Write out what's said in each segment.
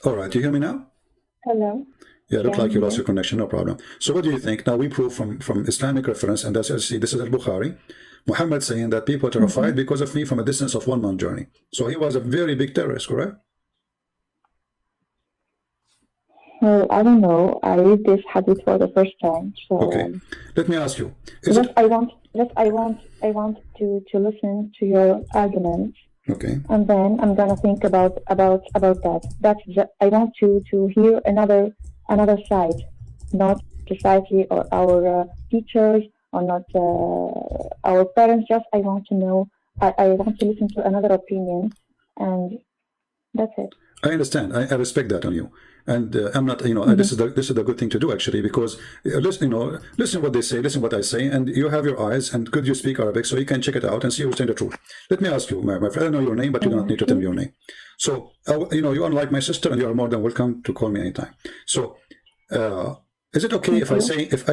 All right, you hear me now? Hello. Yeah, look Yeah, like I'm you lost here. your connection, no problem. So what do you think? Now we prove from Islamic reference, and that's, see, this is al-Bukhari, Muhammad saying that people are terrified because of me from a distance of 1 month journey. So he was a very big terrorist, correct? Well, I don't know. I read this hadith for the first time, Okay, so let me ask you, is just it, I want to listen to your arguments, okay, and then I'm gonna think about that. That's just, I want to hear another side, not society or our teachers or not our parents. Just I want to know. I want to listen to another opinion, and that's it. I understand. I respect that on you, and I'm not. This is the good thing to do actually, because listen. Listen what they say. Listen what I say, and you have your eyes. And could you speak Arabic so you can check it out and see who's telling the truth? Let me ask you, my friend. I don't know your name, but you don't need to tell me your name. So you are like my sister, and you are more than welcome to call me anytime. So is it okay if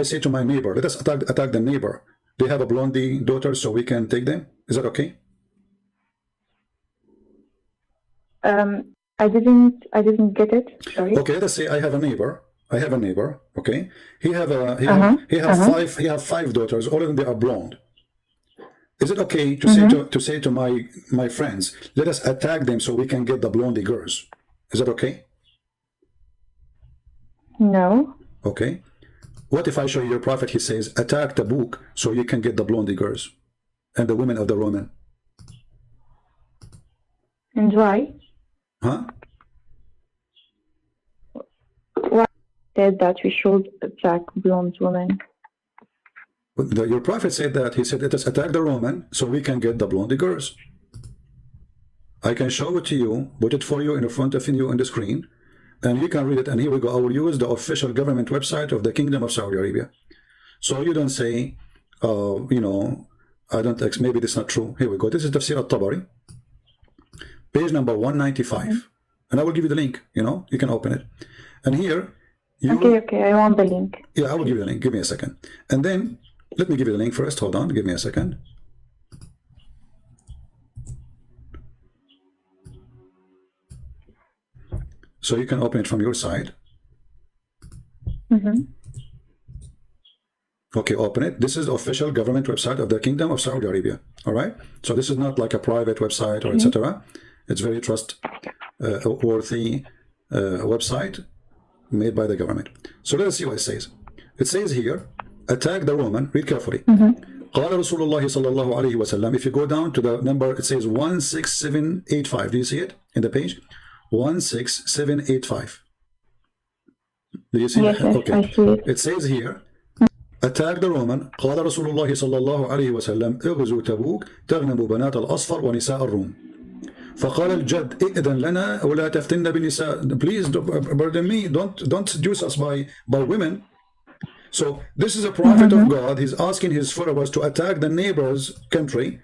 I say to my neighbor, let us attack the neighbor? They have a blondie daughter, so we can take them. Is that okay? I didn't get it. Sorry. Okay, let's say I have a neighbor. Okay, he have five daughters. All of them, they are blonde. Is it okay to say to my friends, let us attack them so we can get the blondie girls? Is that okay? No. Okay. What if I show you your prophet? He says, attack the book so you can get the blondie girls and the women of the Roman. And why? Huh? Why said that we should attack blonde women? Your prophet said that. He said, let us attack the Roman so we can get the blondie girls. I can show it to you, put it for you in front of you on the screen, and you can read it. And here we go. I will use the official government website of the Kingdom of Saudi Arabia. So you don't say, I don't, maybe this is not true. Here we go. This is Tafsir al-Tabari, page number 195. And I will give you the link, you can open it. And here, Okay, I want the link. Yeah, I will give you the link. Give me a second. And then, let me give you the link first. Hold on, give me a second. So you can open it from your side. Okay, open it. This is the official government website of the Kingdom of Saudi Arabia. All right. So this is not like a private website or etc. It's very trustworthy website made by the government. So let us see what it says. It says here, attack the Roman. Read carefully. قال رسول الله صلى الله عليه وسلم. If you go down to the number, it says 16785. Do you see it in the page? 16785. Do you see yes, that? Okay. I see it. It says here, attack the Roman. قال رسول الله صلى الله عليه وسلم اغزوا تبوك تغنم بنات الأصفر ونساء الروم. فقال الجد ائذن لنا ولا تفتنا بالنساء. Please burden me. Don't seduce us by women. So this is a prophet of God. He's asking his followers to attack the neighbor's country,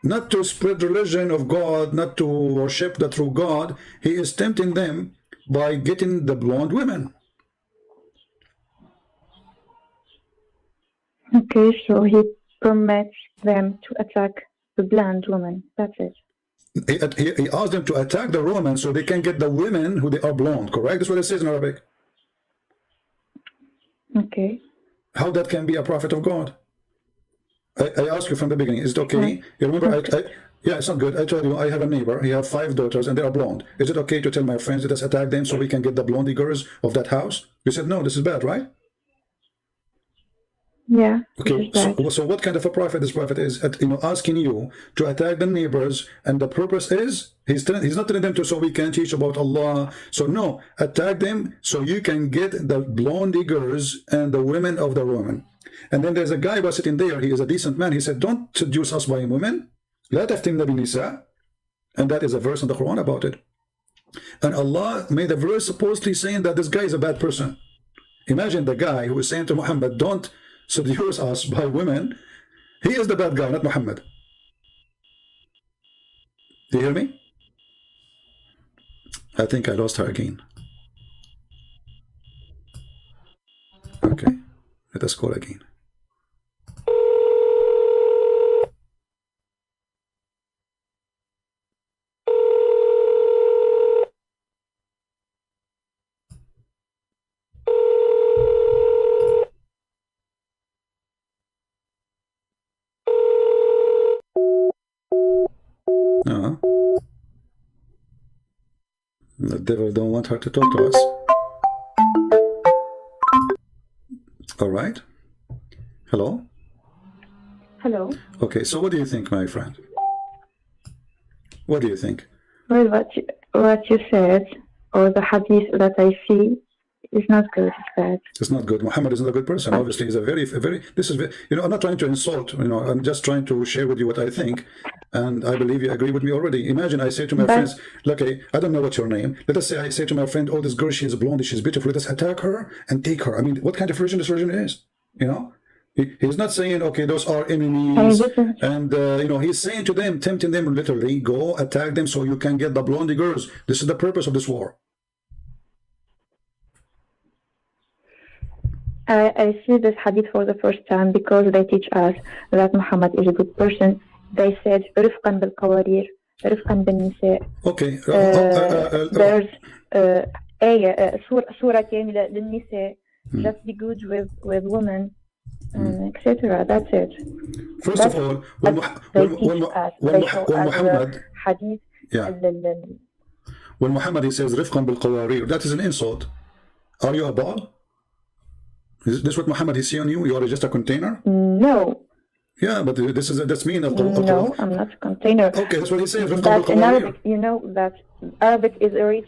not to spread religion of God, not to worship the true God. He is tempting them by getting the blonde women. Okay, so he permits them to attack the blonde woman. That's it. He asked them to attack the Romans so they can get the women who they are blonde, correct? That's what it says in Arabic. Okay. How that can be a prophet of God? I asked you from the beginning, is it okay? You remember, yeah, it's not good. I told you I have a neighbor, he has 5 daughters and they are blonde. Is it okay to tell my friends, let us attack them so we can get the blondie girls of that house? You said, no, this is bad, right? Yeah. Okay, so what kind of a prophet this prophet is? Asking you to attack the neighbors, and the purpose is he's not telling them to so we can teach about Allah. So no, attack them so you can get the blondie girls and the women of the Roman. And then there's a guy who was sitting there. He is a decent man. He said, "Don't seduce us by women. لا تفتنا بالنساء." And that is a verse in the Quran about it. And Allah made a verse supposedly saying that this guy is a bad person. Imagine the guy who is saying to Muhammad, "Don't seduce us by women." He is the bad guy, not Muhammad. Do you hear me? I think I lost her again. Okay, let us call again. The devil don't want her to talk to us. All right. Hello. Hello. Okay, so what do you think, my friend? What do you think? Well, what you said, or the hadith that I see, is not good. It's bad. It's not good. Muhammad is not a good person. Obviously, he's a very, this is, you know, I'm not trying to insult, you know, I'm just trying to share with you what I think. And I believe you agree with me already. Imagine I say to my friends, okay, I don't know what's your name. Let us say I say to my friend, oh, this girl, she's blonde, she's beautiful. Let us attack her and take her. I mean, what kind of religion this religion is? You know? He's not saying, okay, those are enemies. And, you know, he's saying to them, tempting them literally, go attack them so you can get the blondie girls. This is the purpose of this war. I see this hadith for the first time because they teach us that Muhammad is a good person. They said رفقا بالقوارير رفقا بالنساء. Okay. There's سورة كاملة للنساء. Just be good with women, etc. That's it. First of all, when Muhammad hadith, when Muhammad he says رفقا بالقوارير, that is an insult. Are you a ball? Is this what Muhammad is saying on you? You are just a container? No. Yeah, but that's mean. No, I'm not a container. Okay, that's what he says. But in Arabic, you know that Arabic is a rich.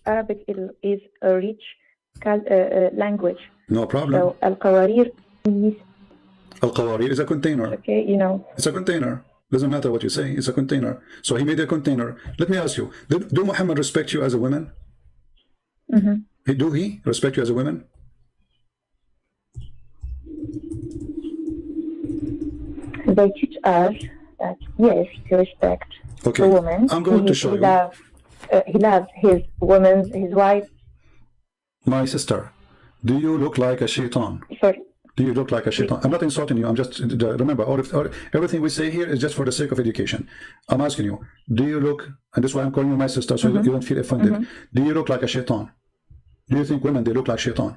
Arabic is a rich language. No problem. So al-qawarir. Al-qawarir is a container. Okay, you know. It's a container. Doesn't matter what you say. It's a container. So he made a container. Let me ask you: do Muhammad respect you as a woman? Do he respect you as a woman? They teach us that yes, he respects the woman. I'm going to show you. He loves his woman, his wife. My sister, do you look like a shaitan? Sorry. Do you look like a shaitan? I'm not insulting you. I'm just, remember, everything we say here is just for the sake of education. I'm asking you, do you look, and this is why I'm calling you my sister, so you don't feel offended. Do you look like a shaitan? Do you think women, they look like shaitan?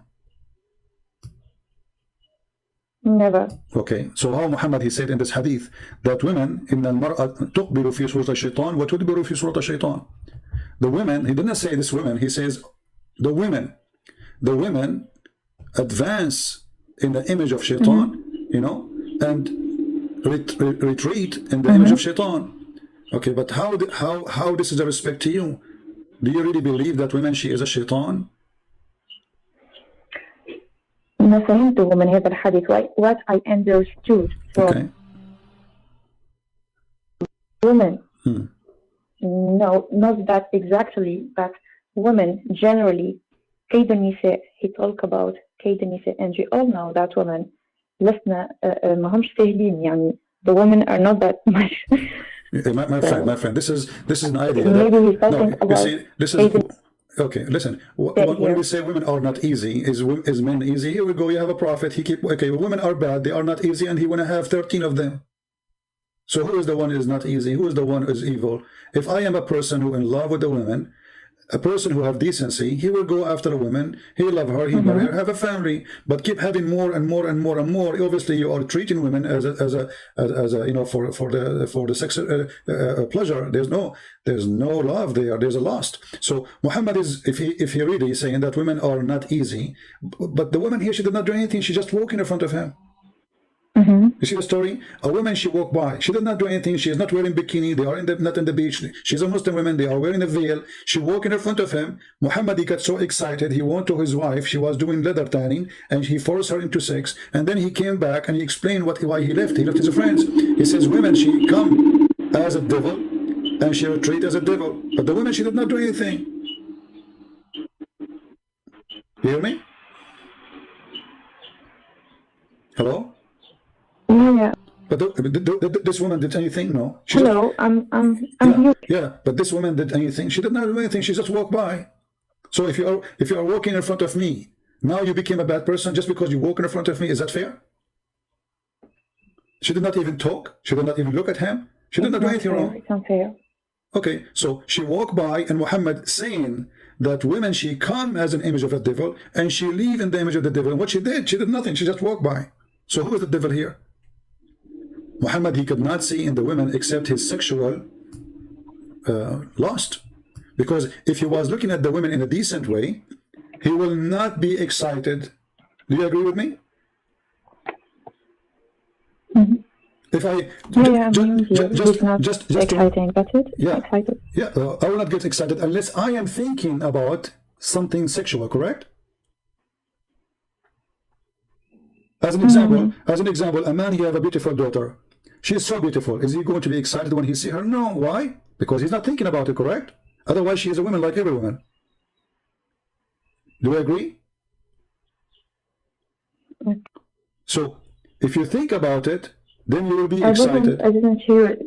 Never. Okay, so how Muhammad he said in this hadith that women in المرأة تقبل في صورة الشيطان وتدبر في صورة الشيطان. The women, he didn't say this women, he says the women advance in the image of shaitan, you know, and retreat in the image of shaitan. Okay, but how this is a respect to you? Do you really believe that women, she is a shaitan? ما فهمته من هذا الحديث. What I understood from women. No, not that exactly, but women generally, كيد النساء, he talk about كيد النساء, and we all know that women لسنا ما همش سهلين يعني. The women are not that much. my friend, this is an idea. Maybe he's talking about. You see, this is. Okay, listen. When we say women are not easy, is men easy? Here we go. You have a prophet. Women are bad. They are not easy, and he want to have 13 of them. So who is the one who is not easy? Who is the one who is evil? If I am a person who in love with a woman, a person who have decency, he will go after a woman. He love her. He marry her. Have a family. But keep having more and more and more and more. Obviously, you are treating women as a you know, for the sex pleasure. There's no love there. There's a lust. So Muhammad is, if he really is saying that women are not easy, but the woman here, she did not do anything. She just walked in front of him. You see the story? A woman, she walked by. She did not do anything. She is not wearing bikini. They are not in the beach. She's a Muslim woman. They are wearing a veil. She walked in front of him. Muhammad, he got so excited. He went to his wife. She was doing leather tanning, and he forced her into sex. And then he came back and he explained why he left. He left his friends. He says, women, she come as a devil, and she retreat as a devil. But the woman, she did not do anything. You hear me? Hello? Yeah. But this woman did anything? No. Hello, I'm here. Yeah, but this woman did anything? She did not do anything. She just walked by. So if you are walking in front of me, now you became a bad person just because you walk in front of me. Is that fair? She did not even talk. She did not even look at him. She did not do anything wrong. It's unfair. Okay, so she walked by, and Muhammad saying that women, she come as an image of the devil, and she leave in the image of the devil. And what she did nothing. She just walked by. So who is the devil here? Muhammad, he could not see in the women except his sexual lust. Because if he was looking at the women in a decent way, he will not be excited. Do you agree with me? If I just exciting, that's it. Yeah, Excited. yeah, I will not get excited unless I am thinking about something sexual, correct? As an example, a man, he have a beautiful daughter. She is so beautiful. Is he going to be excited when he see her? No. Why? Because he's not thinking about it, correct? Otherwise, she is a woman like every woman. Do you agree? So, if you think about it, then you will be excited. I didn't hear it.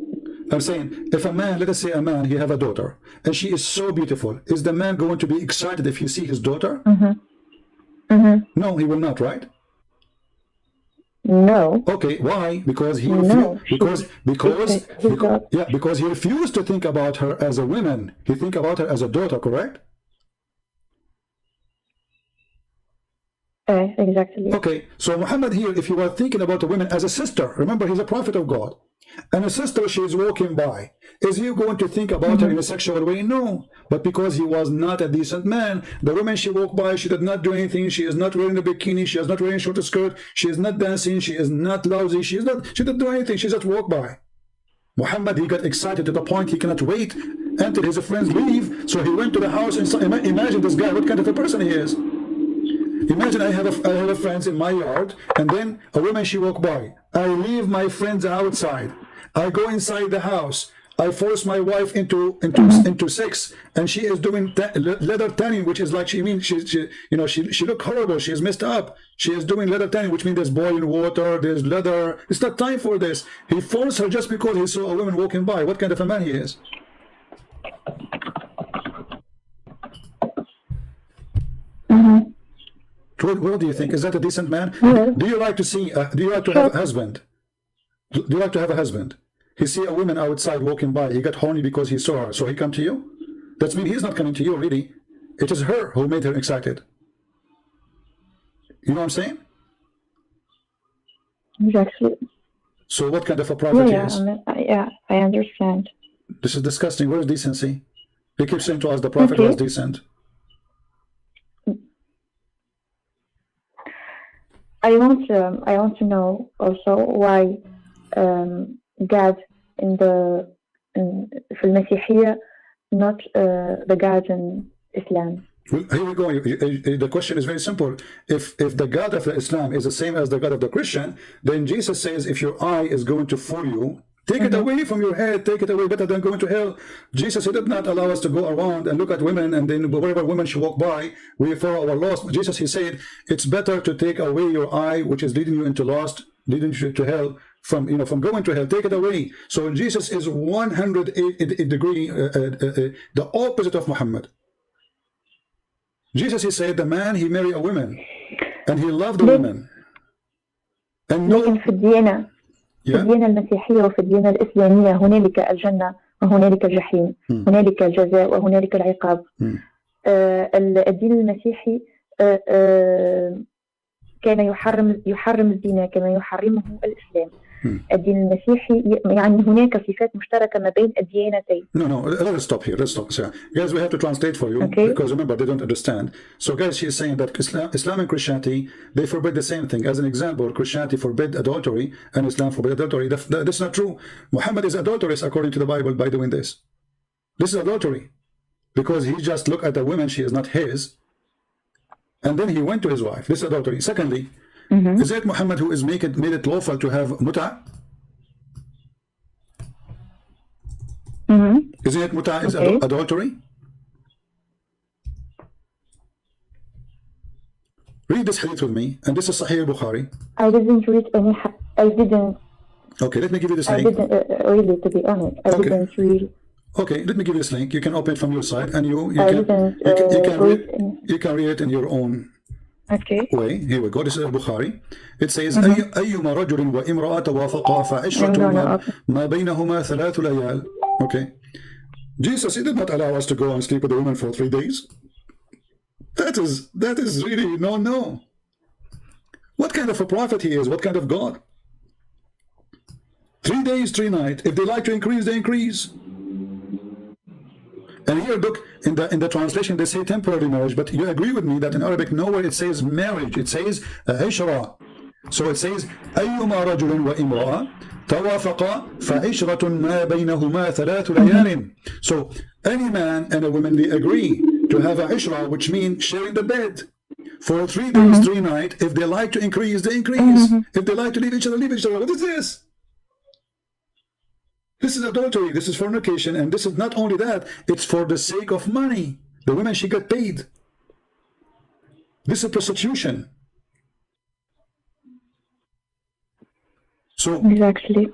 I'm saying, if a man, let us say a man, he have a daughter, and she is so beautiful, is the man going to be excited if he see his daughter? No, he will not, right? No. Okay, why? Because he because he refused to think about her as a woman. He think about her as a daughter, correct? Exactly. Okay, so Muhammad here, if you are thinking about a woman as a sister, remember he's a prophet of God, and a sister, she is walking by, is he going to think about her in a sexual way? No. But because he was not a decent man, the woman she walked by, she did not do anything. She is not wearing a bikini, she is not wearing a short skirt, she is not dancing, she is not lousy, she didn't do anything, she just walked by. Muhammad, he got excited to the point he cannot wait until his friends leave, so he went to the house and saw, imagine this guy, what kind of a person he is. Imagine I have a friends in my yard, and then a woman, she walk by. I leave my friends outside. I go inside the house. I force my wife into sex, and she is doing leather tanning, which is like she look horrible. She is messed up. She is doing leather tanning, which means there's boiling water, there's leather. It's not time for this. He forced her just because he saw a woman walking by. What kind of a man he is? What do you think? Is that a decent man? Do you like to see? Do you like to have a husband? Do you like to have a husband? He see a woman outside walking by. He got horny because he saw her. So he come to you? That means he's not coming to you, really. It is her who made her excited. You know what I'm saying? Exactly. So what kind of a prophet he is? I understand. This is disgusting. Where is decency? He keeps saying to us the prophet was decent. I want to know also why God في المسيحية not the God in Islam. Well, here we go. The question is very simple. If the God of Islam is the same as the God of the Christian, then Jesus says if your eye is going to fool you, take it away from your head, take it away, better than going to hell. Jesus, he did not allow us to go around and look at women, and then wherever women she walk by, we follow our lost. Jesus, he said, it's better to take away your eye, which is leading you into lost, leading you to hell, from going to hell. Take it away. So Jesus is 180 degree the opposite of Muhammad. Jesus, he said, the man, he married a woman, and he loved the woman. And no. في الديانة المسيحية وفي الديانة الإسلامية هنالك الجنة وهنالك الجحيم، هنالك الجزاء وهنالك العقاب. الدين المسيحي كان يحرم الزنا كما يحرمه الإسلام. الدين المسيحي يعني هناك صفات مشتركة ما بين الديانتين. No, let's stop here. Let's stop. So, guys, we have to translate for you because remember they don't understand. So, guys, she's saying that Islam and Christianity, they forbid the same thing. As an example, Christianity forbid adultery and Islam forbid adultery. That's not true. Muhammad is adulterous according to the Bible by doing this. This is adultery because he just looked at a woman, she is not his, and then he went to his wife. This is adultery. Secondly, is it Muhammad who is made it lawful to have mut'ah? Isn't it mut'ah is adultery? Read this hadith with me, and this is Sahih al-Bukhari. I didn't read any. I didn't. Okay, let me give you this link. I didn't read it, to be honest. I didn't read. Okay, let me give you this link. You can open it from your side, and you can read it in your own way. Here we go. This is Bukhari. It says أيما رجل وامرأة توافقا فعشرة ما بينهما ثلاث ليال. Okay. Jesus, he did not allow us to go and sleep with a woman for 3 days. That is really no. What kind of a prophet he is? What kind of God? 3 days, 3 nights. If they like to increase, they increase. And here, look, in the translation, they say temporary marriage, but you agree with me that in Arabic, nowhere it says marriage. It says عشرة. So it says أيما رجل وامرأة توافقا فعشرة ما بينهما 3 ليال. So any man and a woman, they agree to have a ishra, which means sharing the bed for 3 days, 3 nights. If they like to increase, they increase. If they like to leave each other, leave each other. What is this? This is adultery. This is fornication. And this is not only that, it's for the sake of money. The woman, she got paid. This is prostitution. So exactly.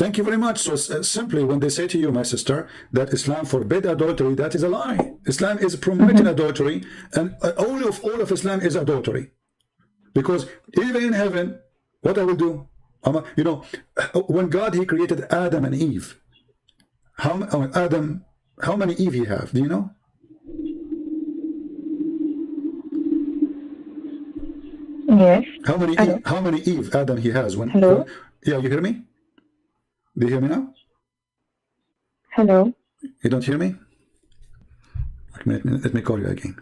Thank you very much. So simply, when they say to you, my sister, that Islam forbid adultery, that is a lie. Islam is promoting adultery, and all of Islam is adultery. Because even in heaven, what I will do, you know, when God, he created Adam and Eve, how many Eve he have? Do you know? Yes. How many Eve Adam he has? Hello? Yeah, you hear me? Do you hear me now? Hello? You don't hear me? Let me call you again.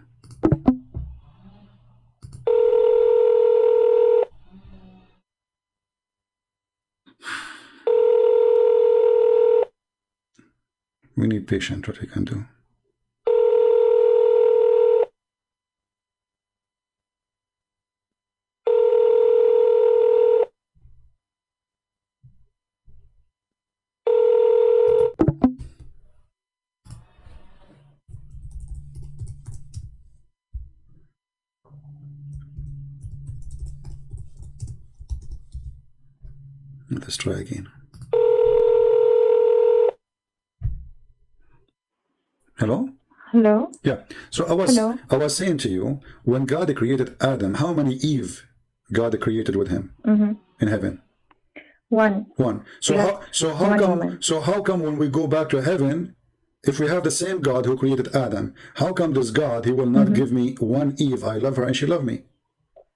We need patience, what we can do. Let's try again. Hello? Hello? Yeah. So I was saying to you, when God created Adam, how many Eve God created with him in heaven? One. So how come when we go back to heaven, if we have the same God who created Adam, how come this God, he will not give me one Eve? I love her and she loved me.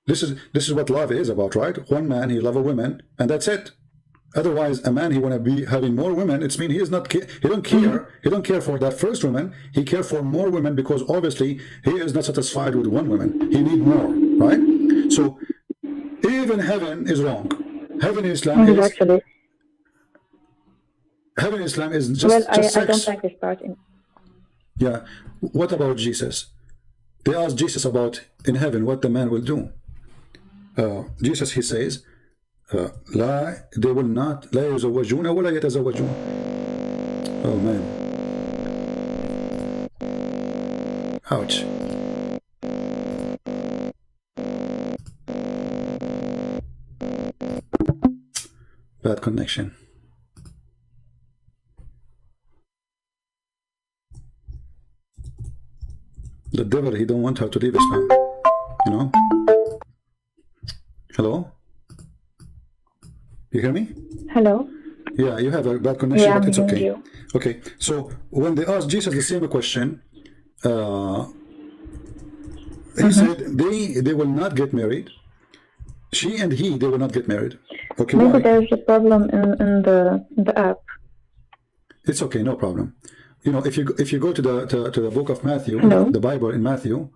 This is what love is about, right? One man, he love a woman, and that's it. Otherwise, a man, he want to be having more women. It's mean he is not, he don't care. He don't care for that first woman. He care for more women because obviously he is not satisfied with one woman. He need more, right? So even heaven is wrong. Heaven in Islam is actually. Heaven in Islam is just sex. I don't like this part. Yeah. What about Jesus? They asked Jesus about in heaven what the man will do. Jesus, he says, they will not لا يزوجون ولا يتزوجون. Oh man. Ouch. Bad connection. The devil, he don't want her to leave Islam, you know. Hello? You hear me? Hello? Yeah, you have a bad connection, but it's okay. You. Okay, so when they asked Jesus the same question, he said they will not get married. She and he, they will not get married. Okay, maybe why? there's a problem in the app. It's okay, no problem. You know, if you go to the book of Matthew, the Bible in Matthew,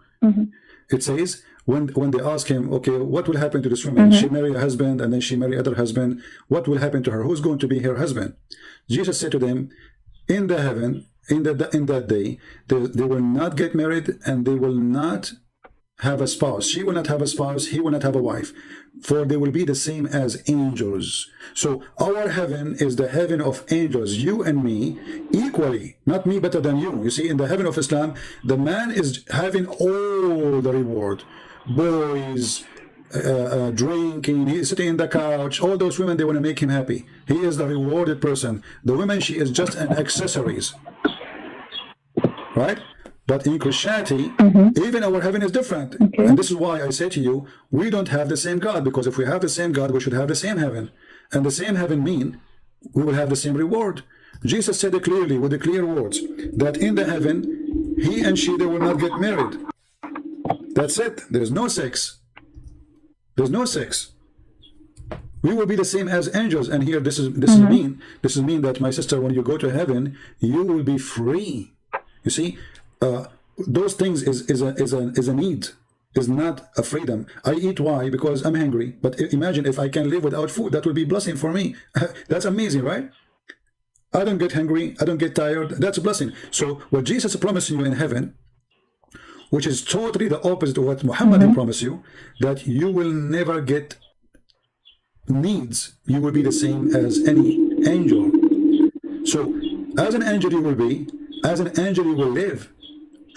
it says when they ask him, okay, what will happen to this woman? She marry a husband and then she marry other husband. What will happen to her? Who's going to be her husband? Jesus said to them, in the heaven, in that day, they will not get married and they will not have a spouse. She will not have a spouse. He will not have a wife. For they will be the same as angels. So our heaven is the heaven of angels. You and me equally, not me better than you. You see, in the heaven of Islam, the man is having all the reward. Boys, drinking, he's sitting in the couch. All those women, they want to make him happy. He is the rewarded person. The woman, she is just an accessories. Right? But in Christianity, even our heaven is different. Okay. And this is why I say to you, we don't have the same God, because if we have the same God, we should have the same heaven. And the same heaven mean we will have the same reward. Jesus said it clearly with the clear words that in the heaven, he and she, they will not get married. That's it. There's no sex. There's no sex. We will be the same as angels. And here, this is mean that, my sister, when you go to heaven, you will be free. You see, those things is a need, is not a freedom. I eat why? Because I'm hungry. But imagine if I can live without food, that would be a blessing for me. That's amazing, right? I don't get hungry, I don't get tired. That's a blessing. So what Jesus promised you in heaven, which is totally the opposite of what Muhammad promised you, that you will never get needs. You will be the same as any angel. So as an angel you will be, as an angel you will live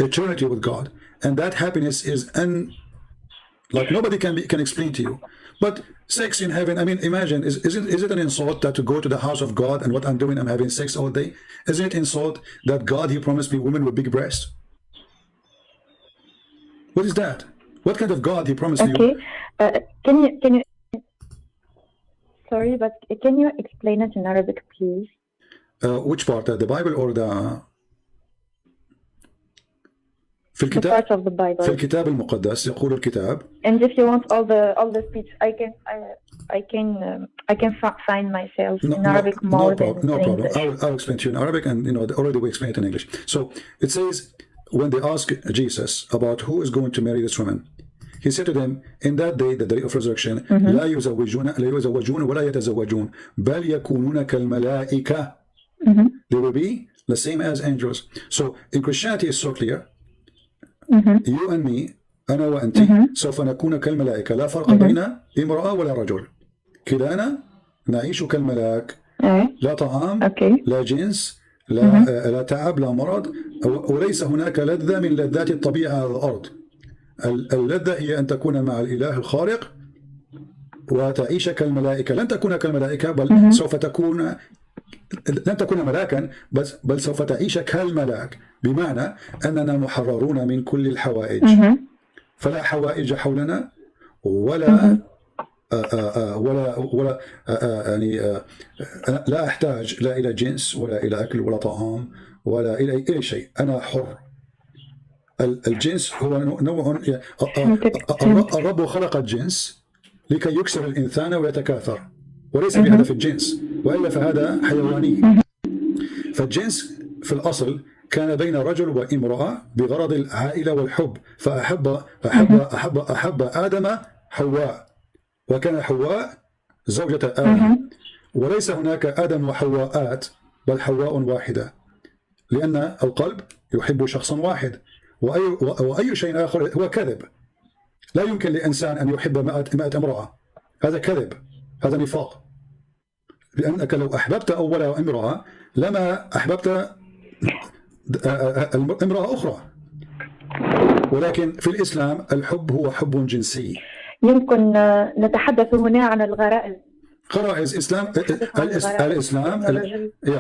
eternity with God, and that happiness is like nobody can explain to you. But sex in heaven, I mean, imagine, is it an insult that to go to the house of God and what I'm doing, I'm having sex all day? Isn't it insult that God, he promised me women with big breasts? What is that? What kind of God he promised you? Can you sorry, but can you explain it in Arabic, please? Which part? The Bible or the في The part of the Bible. في الكتاب المقدس يقول الكتاب. And if you want all the speech, I can find myself in Arabic more than no in problem. English. I'll explain to you in Arabic, and already we explained it in English. So it says, when they ask Jesus about who is going to marry this woman, he said to them, in that day, the day of resurrection, لا يزوجون ولا يتزوجون بل يكونون كالملائكة. They will be the same as angels. So in Christianity it's so clear. You and me, أنا وأنت سوف نكون كالملائكة، لا فرق بين امرأة ولا رجل، كلانا نعيش كالملاك، لا طعام، لا جنس، لا تعب، لا مرض، وليس هناك لذة من لذات الطبيعة على الأرض. اللذة هي أن تكون مع الإله الخالق وتعيش كالملائكة. لن تكون كالملائكة، بل سوف تكون، لن تكون ملاكا، بل سوف تعيش كالملاك، بمعنى أننا محررون من كل الحوائج. فلا حوائج حولنا ولا يعني لا أحتاج لا إلى جنس ولا إلى أكل ولا طعام ولا إلى أي شيء. أنا حر. الجنس هو نوع، الرب خلق الجنس لكي يكسر الإنسان ويتكاثر، وليس بهدف الجنس، وإلا فهذا حيواني. فالجنس في الأصل كان بين رجل وامرأة بغرض العائلة والحب، فأحب آدم حواء، وكان حواء زوجة آدم، وليس هناك آدم وحواءات، بل حواء واحدة، لأن القلب يحب شخصا واحد، وأي شيء آخر هو كذب. لا يمكن لإنسان أن يحب 100 امرأة، هذا كذب، هذا نفاق، لأنك لو أحببت أول امرأة لما أحببت امرأة أخرى. ولكن في الإسلام الحب هو حب جنسي. يمكن نتحدث هنا عن الغرائز. غرائز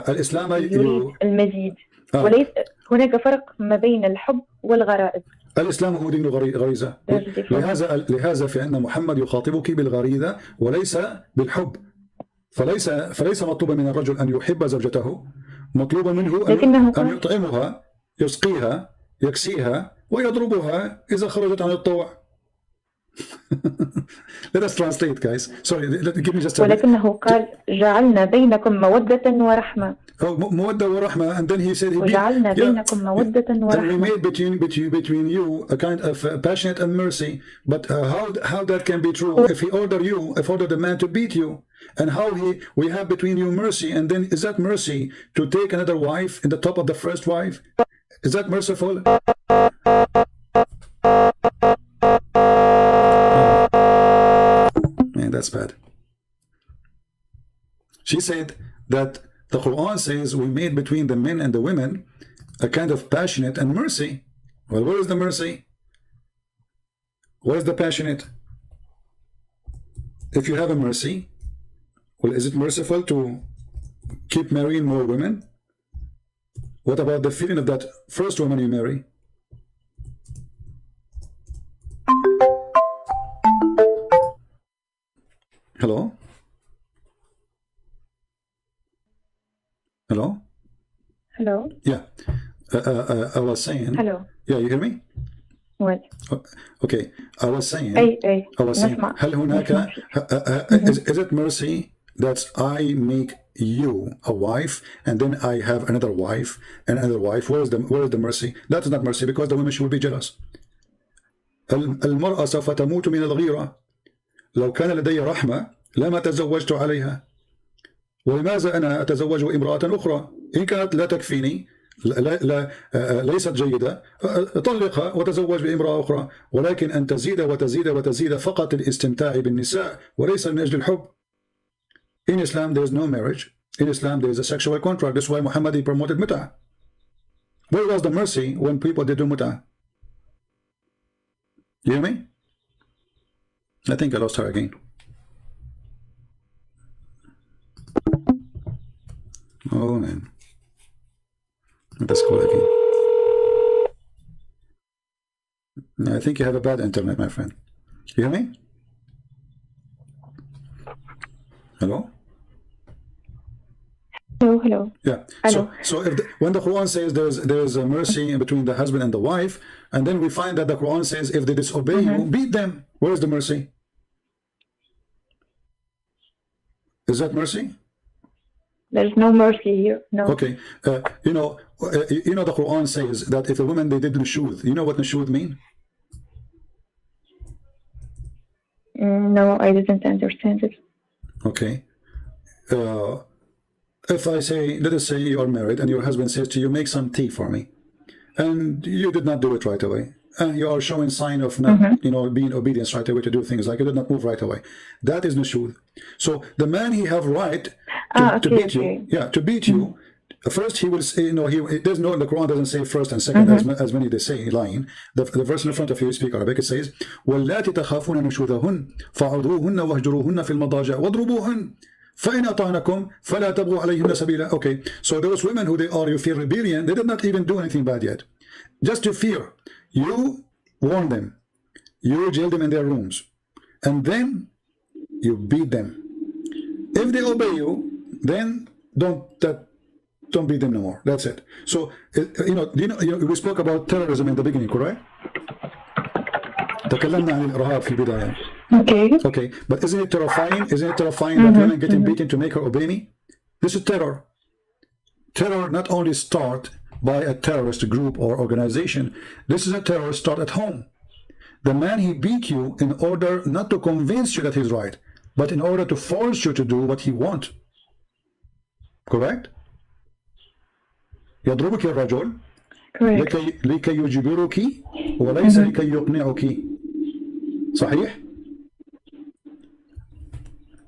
الإسلام يريد المزيد، وليس هناك فرق ما بين الحب والغرائز. الإسلام هو دين غريزة، لهذا فإن محمد يخاطبك بالغريزة وليس بالحب. فليس مطلوبا من الرجل أن يحب زوجته، مطلوب منه أن يطعمها، يسقيها، يكسيها، ويضربها إذا خرجت عن الطوع. Let us translate, guys. Sorry, give me just a... ولكنه قال جعلنا بينكم مودة ورحمة. مودة ورحمة, and then he said, وجعلنا بينكم مودة ورحمة. And we made between you a kind of passionate and mercy. But how that can be true if he ordered the man to beat you, and how we have between you mercy, and then is that mercy to take another wife in the top of the first wife? Is that merciful? Man, that's bad. She said that the Quran says we made between the men and the women a kind of passionate and mercy. Well, where is the mercy? Where is the passionate? If you have a mercy, well, is it merciful to keep marrying more women? What about the feeling of that first woman you marry? Hello? Hello? Hello? Yeah. I was saying... Hello? Yeah, you hear me? What? Okay. I was saying... I was saying, هل هناك... is it mercy that I make you a wife, and then I have another wife and another wife. Where is the mercy? That is not mercy, because the women should be jealous. المرأة سوف تموت من الغيرة لو كان لدي رحمة لما تزوجت عليها. ولماذا أنا أتزوج امرأة أخرى إن كانت لا تكفيني ليست جيدة طلقها وتزوج بامرأة أخرى. ولكن أن تزيد وتزيد وتزيد فقط الاستمتاع بالنساء وليس من أجل الحب. In Islam there is no marriage. In Islam there is a sexual contract. That's why Muhammad he promoted mut'ah. Where was the mercy when people did do mut'ah? You hear me? I think I lost her again. Oh man. Let's call again. I think you have a bad internet, my friend. You hear me? Hello? Hello. Yeah. So if when the Quran says there's a mercy between the husband and the wife, and then we find that the Quran says if they disobey you, beat them. Where is the mercy? Is that mercy? There's no mercy here. No. Okay. You know the Quran says that if a woman they did nushud, you know what nushud mean? No, I didn't understand it. Okay. If I say, let us say you are married and your husband says to you, make some tea for me, and you did not do it right away, and you are showing sign of not, being obedient right away to do things, like you did not move right away, that is nushud. So the man he have right to beat you, to beat you. First he will say, there's no, the Quran doesn't say first and second as many they say lying. The verse in front of you speak Arabic, it says وَاللَّاتِ تَخَافُونَ نُشُوذَهُنَّ فَعُذُوهُنَّ وَاهْجُرُوهُنَّ فِي الْمَضَاجِعِ وَاضْرُبُوهُنَّ فَإِنْ أَطَعْنَكُمْ فَلَا تَبْغُوا عَلَيْهِنَّ سَبِيلًا. Okay, so those women who you feel rebellion, they did not even do anything bad yet. Just to fear, you warn them, you jail them in their rooms, and then you beat them. If they obey you, then don't beat them no more. That's it. So we spoke about terrorism in the beginning, correct? تكلمنا عن الإرهاب في البداية. Okay, but isn't it terrifying? Isn't it terrifying that women getting beaten to make her obey me? This is terror. Terror not only start by a terrorist group or organization. This is a terror start at home. The man he beat you in order not to convince you that he's right, but in order to force you to do what he wants. Correct? يضربك الرجل لكي يجبرك وليس لكي يقنعك. صحيح؟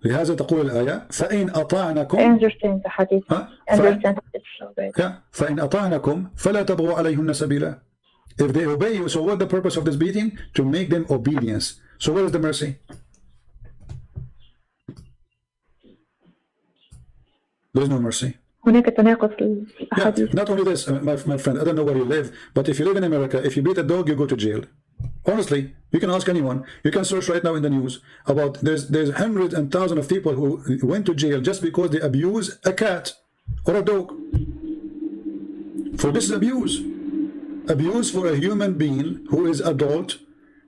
لهذا تقول الآية فإن أطعنكم فإن أطعنكم فلا تبغوا عليهن سبيلا. If they obey you, so what's the purpose of this beating? To make them obedience. So where is the mercy? There's no mercy. هناك تناقض في الأحاديث. Not only this, my friend, I don't know where you live, but if you live in America, if you beat a dog, you go to jail. Honestly, you can ask anyone. You can search right now in the news about there's hundreds and thousands of people who went to jail just because they abuse a cat or a dog. For this is abuse. Abuse for a human being who is adult.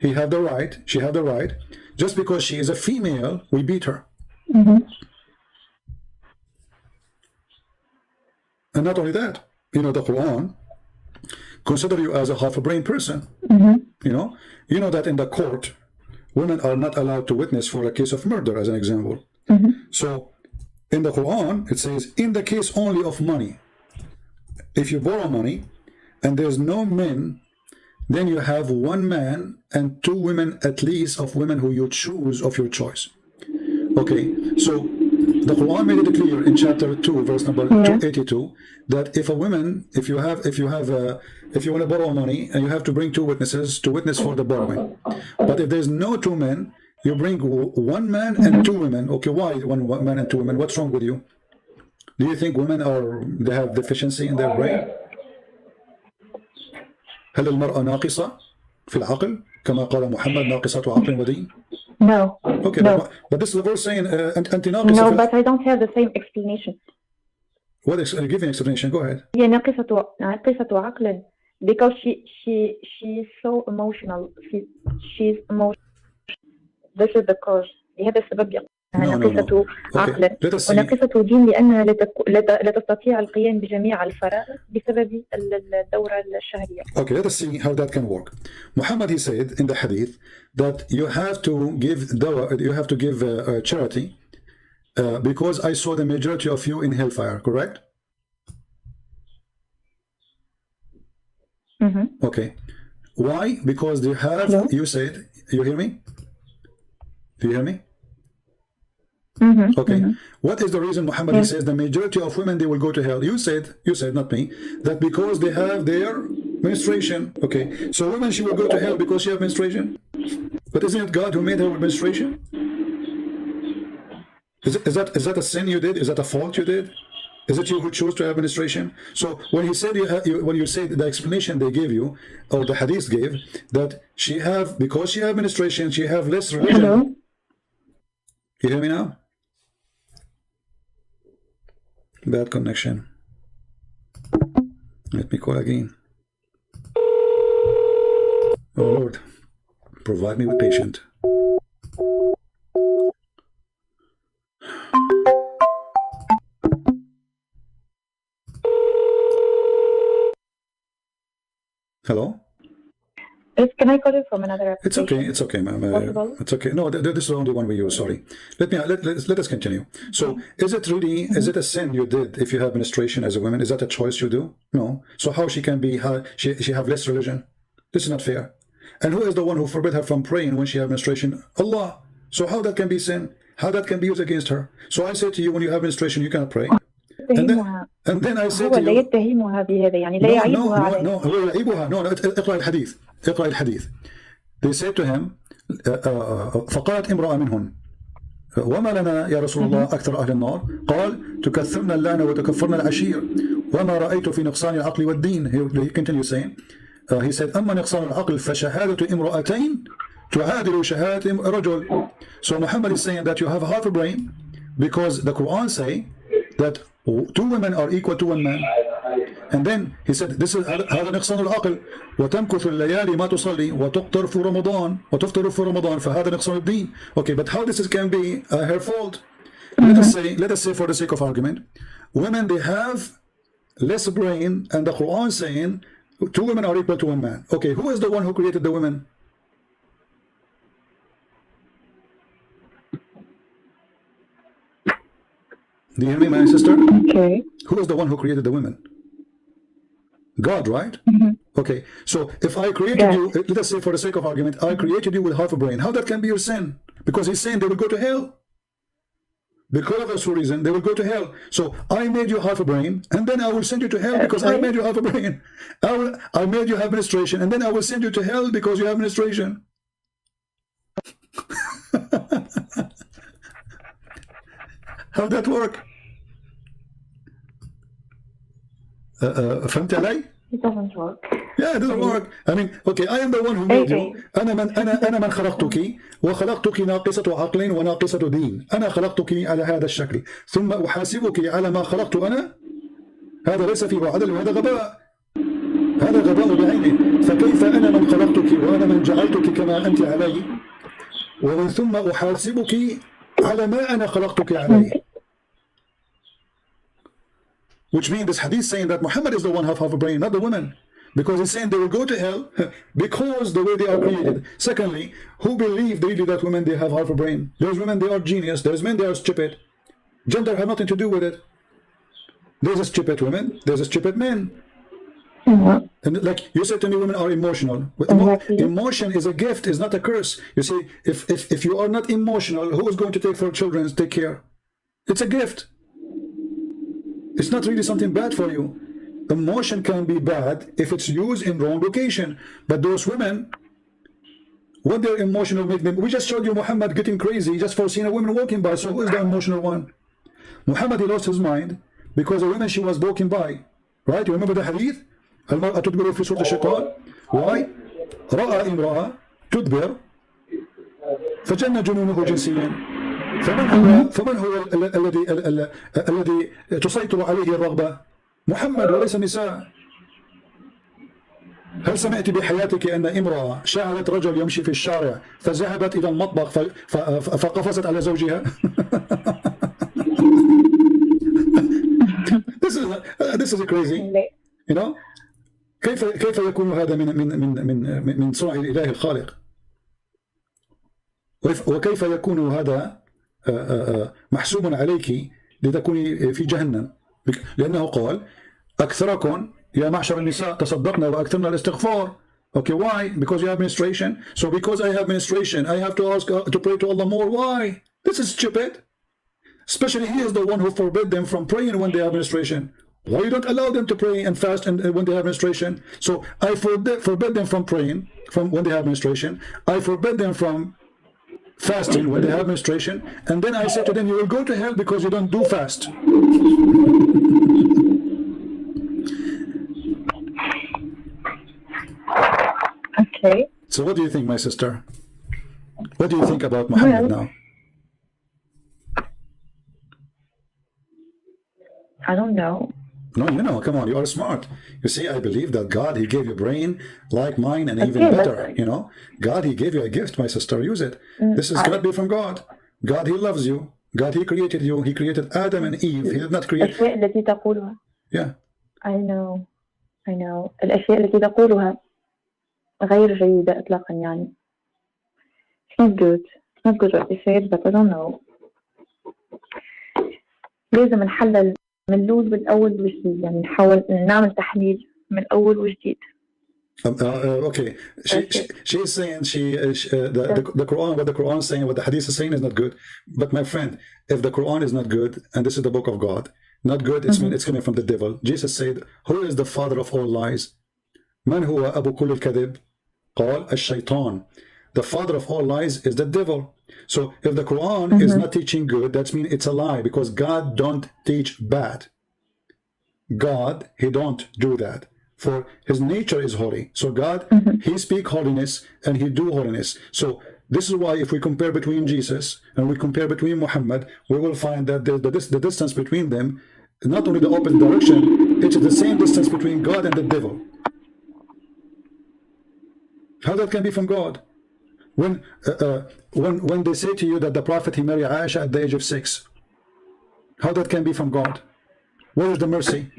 He have the right, she have the right. Just because she is a female, we beat her. And not only that, the Quran consider you as a half-a-brain person. You know that in the court, women are not allowed to witness for a case of murder, as an example. So in the Quran, it says, in the case only of money, if you borrow money and there's no men, then you have one man and two women at least of women who you choose of your choice. Okay, so the Quran made it clear in chapter 2, verse number 282, that if a woman, if you want to borrow money, and you have to bring two witnesses to witness for the borrowing. But if there's no two men, you bring one man and two women. Okay, why one man and two women? What's wrong with you? Do you think women they have deficiency in their brain? هل المرأة ناقصة في العقل كما قال محمد ناقصة عقل ودين? No. Okay, no. But this is the verse saying أنت ناقصة. No, but I don't have the same explanation. What give an explanation? Go ahead. هي ناقصة عقل because she is so emotional. She's emotional. This is the cause. لهذا السبب ناقصة عقل وناقصة دين لأنها لا تستطيع القيام بجميع الفرائض بسبب الدورة الشهرية. Okay, let us see how that can work. Muhammad, he said in the hadith that you have to give dawah, you have to give charity because I saw the majority of you in hellfire, correct? Okay. Why? Because they have, you said, you hear me? Do you hear me? Okay. What is the reason Muhammad he says the majority of women they will go to hell? You said, not me, that because they have their menstruation. Okay. So women she will go to hell because she have menstruation. But isn't it God who made her with menstruation? Is that a sin you did? Is that a fault you did? Is it you who chose to have menstruation? So when he said when you say the explanation they gave you, or the hadith gave, that she have, because she have menstruation, she have less religion. Hello? You hear me now? Bad connection. Let me call again. Oh Lord, provide me with patience. Hello? Can I call you from another application? It's okay, ma'am. It's okay. No, this is the only one we use. Sorry. Let us continue. So, is it really? Is it a sin you did if you have menstruation as a woman? Is that a choice you do? No. So how she can be? She have less religion? This is not fair. And who is the one who forbid her from praying when she have menstruation? Allah. So how that can be sin? How that can be used against her? So I say to you, when you have menstruation, you cannot pray. And then I say to you, لا يتهمها بهذا يعني لا يعيبها عليه. No, هو يعيبها. No, اقرأ الحديث. اقرأ الحديث. They said to him, فقالت امرأة منهن وما لنا يا رسول الله أكثر أهل النار؟ قال تكثرنا اللعنة وتكفرنا العشير وما رأيت في نقصان العقل والدين. He continues saying, he said, أما نقصان العقل فشهادة امرأتين تعادل شهادة رجل. So Muhammad is saying that you have half a brain because the Quran say that 2 women are equal to 1 man. And then he said, this is هذا نقصان العقل وتمكث الليالي ما تصلي وتفطر في رمضان فهذا نقصان الدين. Okay, but how this can be her fault? Let us say for the sake of argument, women they have less brain, and the Quran saying 2 women are equal to 1 man. Okay, who is the one who created the women? Do you hear me, my sister? Okay. Who is the one who created the women? God, right? Okay, so if I created you, let us say for the sake of argument, I created you with half a brain. How that can be your sin? Because he's saying they will go to hell. Because of this reason, they will go to hell. So I made you half a brain, and then I will send you to hell because I made you half a brain. I made you have menstruation, and then I will send you to hell because you have menstruation. How that work? فهمت علي? It doesn't work. Yeah, it doesn't work. I mean, okay, I am the one who made you. أنا من خلقتك وخلقتك ناقصة عقل وناقصة دين. أنا خلقتك على هذا الشكل ثم أحاسبك على ما خلقت أنا. هذا ليس فيه عدل وهذا غباء. هذا غباء بعينه. فكيف أنا من خلقتك وأنا من جعلتك كما أنت علي ومن ثم أحاسبك على ما أنا خلقتك عليه. Which means this hadith saying that Muhammad is the one who have half a brain, not the women. Because he's saying they will go to hell because the way they are created. Secondly, who believe really that women they have half a brain? There's women they are genius, there's men they are stupid. Gender has nothing to do with it. There's a stupid women, there's a stupid men. And like you said to me, women are emotional. Emotion is a gift, is not a curse. You see, if you are not emotional, who is going to take for children and take care? It's a gift. It's not really something bad for you. Emotion can be bad if it's used in wrong location. But those women, what their emotional make them, we just showed you Muhammad getting crazy just for seeing a woman walking by. So who is the emotional one? Muhammad, he lost his mind because a woman she was walking by. Right? You remember the hadith? المرأة تدبر في سورة الشيطان. Why? رأى امرأة تدبر فجن جنونه جنسيا. فمن هو الذي تسيطر عليه الرغبة؟ محمد وليس النساء. هل سمعت بحياتك أن امرأة شاهدت رجل يمشي في الشارع فذهبت إلى المطبخ فقفزت على زوجها؟ this is crazy. You know, كيف يكون هذا من صنع الإله الخالق؟ وكيف يكون هذا محسوب عليك لتكوني في جهنم؟ لأنه قال أكثركم يا معشر النساء تصدقنا وأكثرنا الاستغفار. Okay, why? Because you have menstruation. So because I have menstruation, I have to ask to pray to Allah more. Why? This is stupid. Especially he is the one who forbid them from praying when they have menstruation. Why you don't allow them to pray and fast and when they have menstruation? So I forbid them from praying from when they have menstruation. I forbid them from fasting when they have menstruation. And then I say to them, you will go to hell because you don't do fast. Okay. So what do you think, my sister? What do you think about Muhammad now? I don't know. No, you know, come on, you are smart. You see, I believe that God, he gave you a brain like mine and even better, you know. God, he gave you a gift, my sister, use it. This is going to be from God. God, he loves you. God, he created you. He created Adam and Eve. He did not create... الأشياء التي تقولها. Yeah. I know. الأشياء التي تقولها غير جيدة إطلاقا يعني. It's not good. It's not good what they said, but I don't know. لازم نحلل من الأول بالأول وجديد، يعني نحاول نعمل تحليل من الأول وجديد. Okay, she is saying the Quran, what the Quran is saying, what the Hadith is saying is not good. But my friend, if the Quran is not good, and this is the book of God, not good, it's coming from the devil. Jesus said, who is the father of all lies? من هو أبو كل الكذب؟ قال الشيطان. The father of all lies is the devil. So if the Quran is not teaching good, that means it's a lie, because God don't teach bad. God, he don't do that. For his nature is holy. So God, he speak holiness and he do holiness. So this is why if we compare between Jesus and we compare between Muhammad, we will find that the distance between them, not only the opposite direction, it is the same distance between God and the devil. How that can be from God? When they say to you that the Prophet, he married Aisha at the age of 6, how that can be from God? Where is the mercy?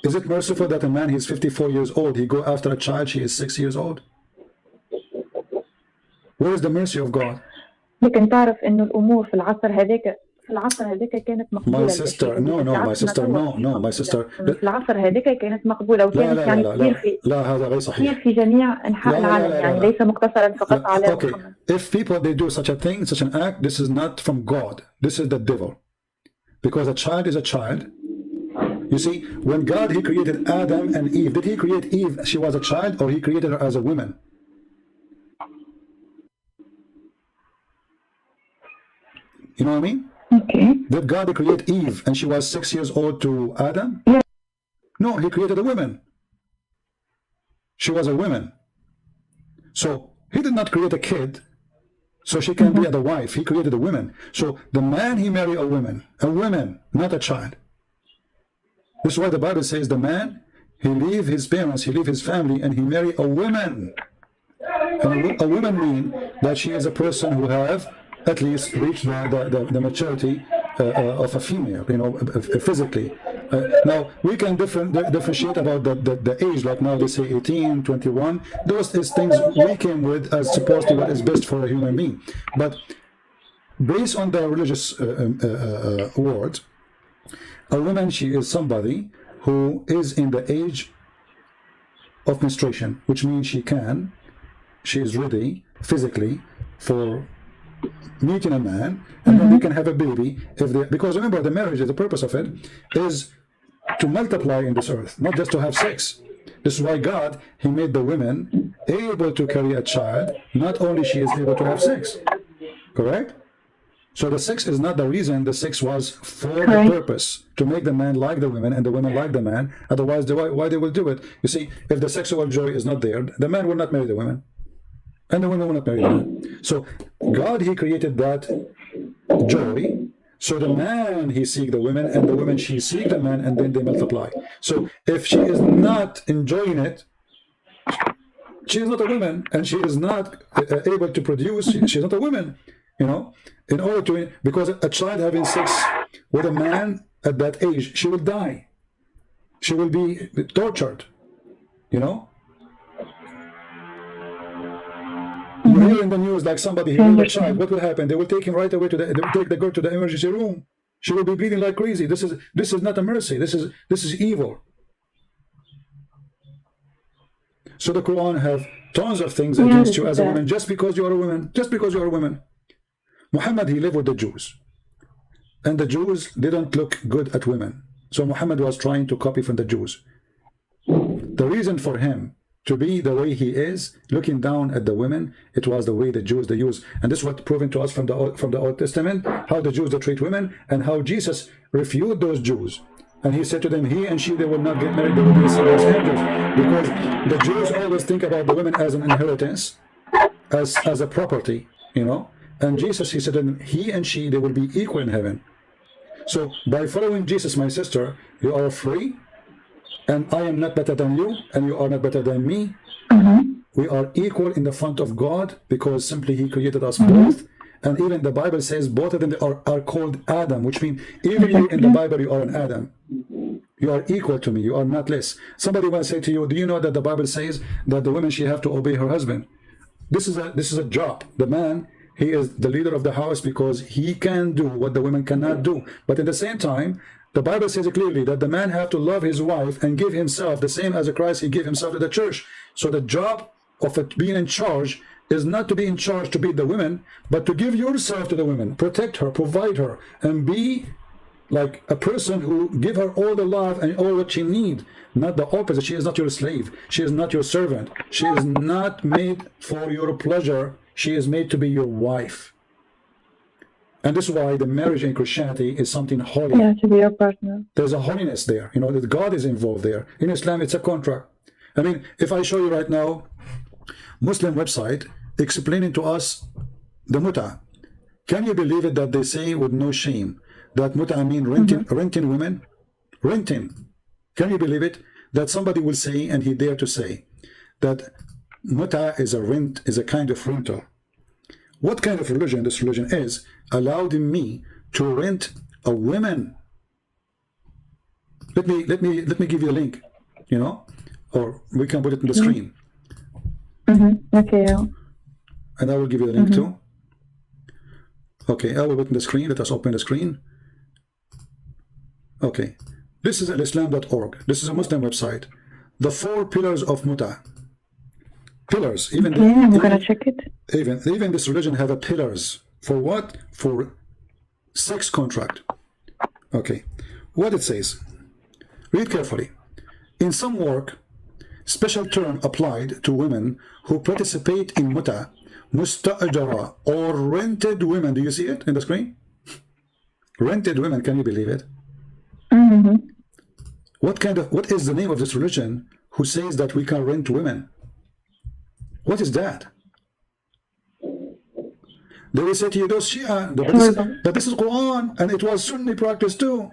Is it merciful that a man, he's 54 years old, he go after a child, she is 6 years old? Where is the mercy of God? لكن تعرف إنه الأمور في العصر هذاك كانت مقبولة. My sister, no, my sister. في العصر هذاك كانت مقبولة وكانت يعني لا هذا غير صحيح. في جميع أنحاء العالم يعني ليس مقتصرا فقط على Okay, if people they do such a thing, such an act, this is not from God. This is the devil. Because a child is a child. You see, when God, he created Adam and Eve, did he create Eve, she was a child, or he created her as a woman? You know what I mean? Okay. Did God create Eve and she was 6 years old to Adam? Yeah. No, he created a woman. She was a woman. So he did not create a kid so she can be the wife. He created a woman. So the man, he married a woman, not a child. This is why the Bible says the man, he leave his parents, he leave his family, and he marry a woman. And a woman means that she is a person who have at least reached the maturity of a female, you know, physically. Now, we can differentiate about the age, like now they say 18, 21. Those is things we came with as supposed to what is best for a human being. But based on the religious word, a woman, she is somebody who is in the age of menstruation, which means she is ready physically for meeting a man, and then they can have a baby because remember, the marriage, the purpose of it is to multiply in this earth, not just to have sex. This is why God, he made the women able to carry a child. Not only she is able to have sex, correct? So the sex is not the reason. The sex was for the purpose to make the man like the women and the women like the man. Otherwise, why they will do it? You see, if the sexual joy is not there, the man will not marry the women, and the women will not marry the man. So God, he created that joy. So the man, he seek the women, and the women, she seek the man, and then they multiply. So if she is not enjoying it, she is not a woman, and she is not able to produce. She is not a woman. You know, in order to, because a child having sex with a man at that age, she will die. She will be tortured. You know. You hear in the news like somebody who a child, what will happen? They will take him right away to the. They will take the girl to the emergency room. She will be bleeding like crazy. This is not a mercy. This is evil. So the Quran have tons of things against you as a woman, just because you are a woman. Just because you are a woman. Muhammad, he lived with the Jews, and the Jews didn't look good at women. So Muhammad was trying to copy from the Jews. The reason for him to be the way he is, looking down at the women, it was the way the Jews they use, and this is what proven to us from the Old Testament, how the Jews they treat women, and how Jesus refuted those Jews, and he said to them, he and she, they will not get married, they will be seen as angels, because the Jews always think about the women as an inheritance, as a property, you know. And Jesus, he said to them, he and she, they will be equal in heaven. So by following Jesus, my sister, you are free. And I am not better than you, and you are not better than me. We are equal in the front of God, because simply he created us both. And even the Bible says both of them are called Adam, which means even you in the Bible, you are an Adam. You are equal to me, you are not less. Somebody will say to you, do you know that the Bible says that the woman, she have to obey her husband? This is a job. The man, he is the leader of the house because he can do what the women cannot do. But at the same time, the Bible says clearly that the man have to love his wife and give himself the same as Christ he gave himself to the church. So the job of being in charge is not to be in charge to beat the women, but to give yourself to the women, protect her, provide her, and be like a person who give her all the love and all that she need. Not the opposite. She is not your slave. She is not your servant. She is not made for your pleasure. She is made to be your wife. And this is why the marriage in Christianity is something holy. Yeah, to be your partner. There's a holiness there. You know, that God is involved there. In Islam, it's a contract. I mean, if I show you right now, Muslim website explaining to us the muta. Can you believe it that they say with no shame that muta mean renting women? Renting. Can you believe it? That somebody will say, and he dare to say, that muta is a rent, is a kind of rental. What kind of religion this religion is allowed me to rent a woman? Let me give you a link, you know, or we can put it on the screen. Okay. And I will give you the link too. Okay, I will put it on the screen. Let us open the screen. Okay, this is alislam.org. This is a Muslim website. The 4 pillars of muta. Pillars. Even I'm gonna check it. Even this religion have a pillars. For what? For sex contract. Okay. What it says. Read carefully. In some work, special term applied to women who participate in muta, musta'ajara, or rented women. Do you see it in the screen? Rented women. Can you believe it? What is the name of this religion who says that we can rent women? What is that? They will say to you, those Shia, but this is Quran, and it was Sunni practice too.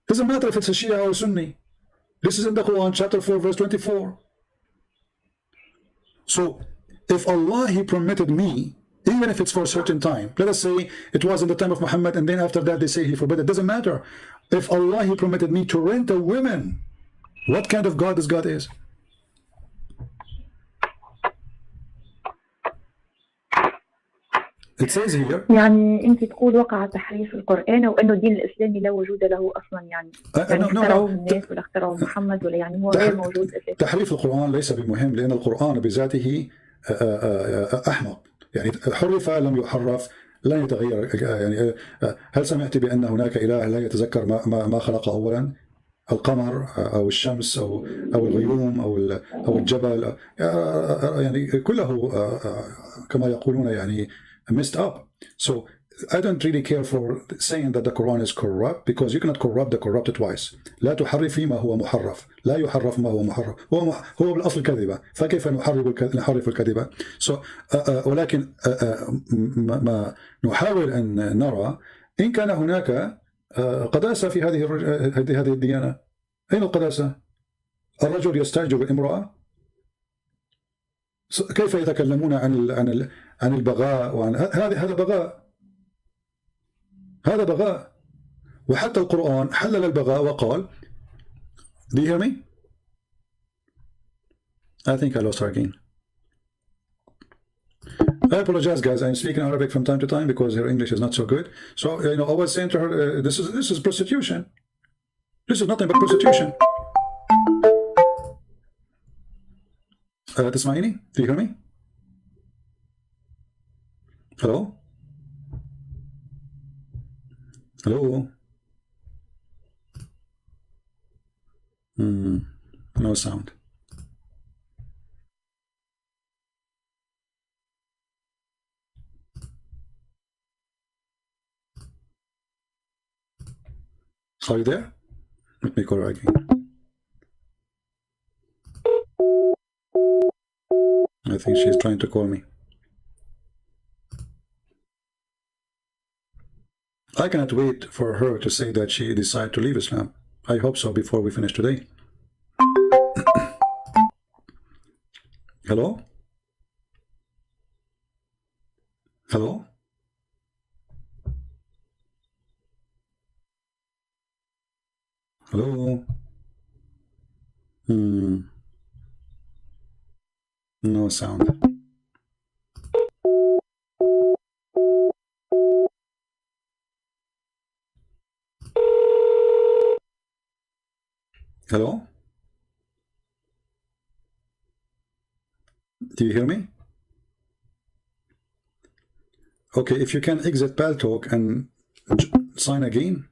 Doesn't matter if it's a Shia or Sunni. This is in the Quran, chapter 4, verse 24. So, if Allah, He permitted me, even if it's for a certain time, let us say it was in the time of Muhammad, and then after that they say He forbid it. Doesn't matter. If Allah, He permitted me to rent a woman, what kind of God this God is? It says here. يعني أنت تقول وقع تحريف القرآن وأنه الدين الإسلامي لا وجود له أصلا يعني. يعني اخترعوه الناس ولا اخترعوه محمد ولا يعني هو غير موجود أساسا. تحريف القرآن ليس بمهم لأن القرآن بذاته أحمق. يعني حرف لم يحرف لن يتغير. يعني هل سمعت بأن هناك إله لا يتذكر ما خلق أولا؟ القمر أو الشمس أو الغيوم أو الجبل يعني كله كما يقولون يعني messed up. So I don't really care for saying that the Quran is corrupt, because you cannot corrupt the corrupted twice. لا تحرفي ما هو محرف، لا يحرف ما هو محرف، هو بالأصل كذبة، فكيف نحرف الكذبة؟ So ولكن ما نحاول أن نرى إن كان هناك قداسة في هذه الديانة. أين القداسة؟ الرجل يستعجب الامرأة، كيف يتكلمون عن البغاء وعن هذا بغاء، هذا بغاء. وحتى القرآن حلل البغاء وقال. Do you hear me? I think I lost her again. I apologize, guys. I'm speaking Arabic from time to time because her English is not so good. So, you know, I was saying to her, this is prostitution. This is nothing but prostitution. تسمعيني? Do you hear me? Hello? Hello? No sound. Are you there? Let me call her again. I think she's trying to call me. I cannot wait for her to say that she decided to leave Islam. I hope so before we finish today. Hello? Hello? Hello? No sound. Hello? Do you hear me? Okay, if you can exit Paltalk and sign again.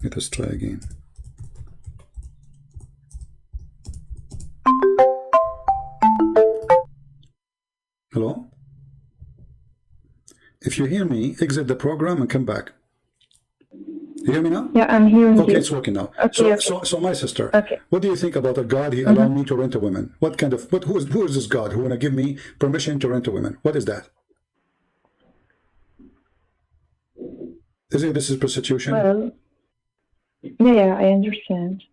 Let us try again. Hello? If you hear me, exit the program and come back. You hear me now? Yeah, I'm hearing you. Okay, it's working now. Okay, so my sister, okay. What do you think about a God he allowed me to rent a woman? What kind of, who is this God who want to give me permission to rent a woman? What is that? Isn't this is prostitution? Well, yeah, I understand.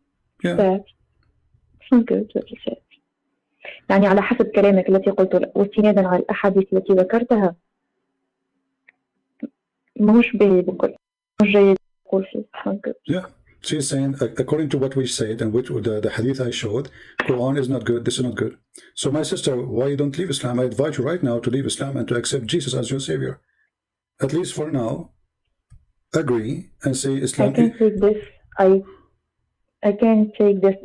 Yeah. That it's not good what you said. يعني على حسب كلامك التي قلته واستنادا على الأحاديث التي ذكرتها مش بكل مش جيد أقول فيه. It's not good. Yeah. She's saying, according to what we said and which the hadith I showed, Quran is not good, this is not good. So my sister, why you don't leave Islam? I advise you right now to leave Islam and to accept Jesus as your savior. At least for now, agree and say Islam. I can't take this. I can't take this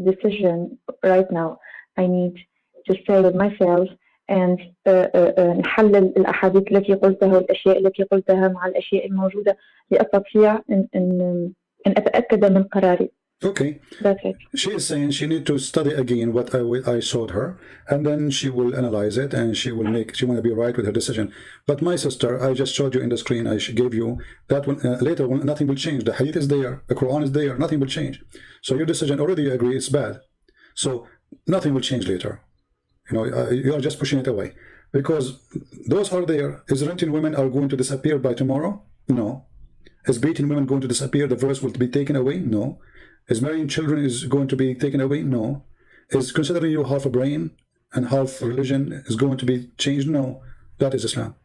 decision right now. I need to stay with myself and نحلل الأحاديث التي قلتها والأشياء التي قلتها مع الأشياء الموجودة لأستطيع أن أتأكد من قراري. Okay. That's it. She is saying she need to study again what I showed her, and then she will analyze it and she want to be right with her decision. But my sister, I just showed you in the screen, I gave you that one, later nothing will change. The hadith is there, the Quran is there, nothing will change. So your decision already you agree it's bad. So nothing will change later. You know, you are just pushing it away. Because those are there. Is renting women are going to disappear by tomorrow? No. Is beating women going to disappear? The verse will be taken away? No. Is marrying children is going to be taken away? No. Is considering you half a brain and half religion is going to be changed? No. That is Islam.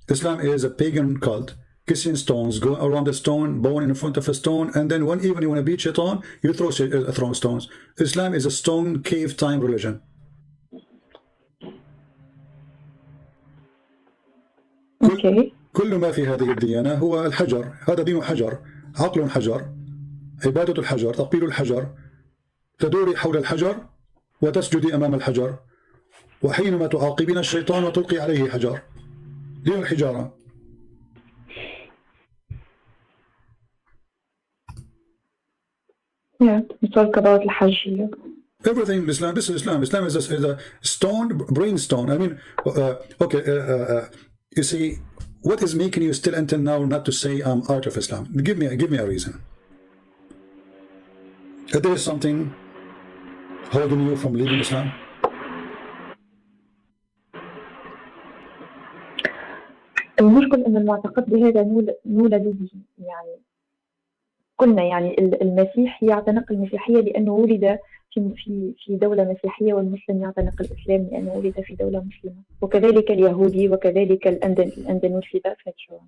Islam is a pagan cult. Kissing stones, go around a stone, bone in front of a stone, and then when even you want to beat shit on, you throw stones. Islam is a stone cave time religion. Okay. كل ما في هذه الديانة هو الحجر. هذا دين حجر، عقل حجر، عبادة الحجر، تقبيل الحجر، تدوري حول الحجر وتسجدي أمام الحجر، وحينما تعاقبين الشيطان وتلقي عليه حجر. دين الحجارة. Yeah, we talk about الحج. Everything Islam. This is Islam. Islam is a stone, brain stone. I mean, you see, what is making you still until now not to say I'm out of Islam? Give me a reason. Is there something holding you from leaving Islam? المشكل إنه المعتقد بهذا نولد به، يعني قلنا يعني المسيح يعتنق المسيحية لأنه ولد في دولة مسيحية، والمسلم يعتنق الإسلام لأنه ولد في دولة مسلمة، وكذلك اليهودي وكذلك الأندونيسي. That's not true.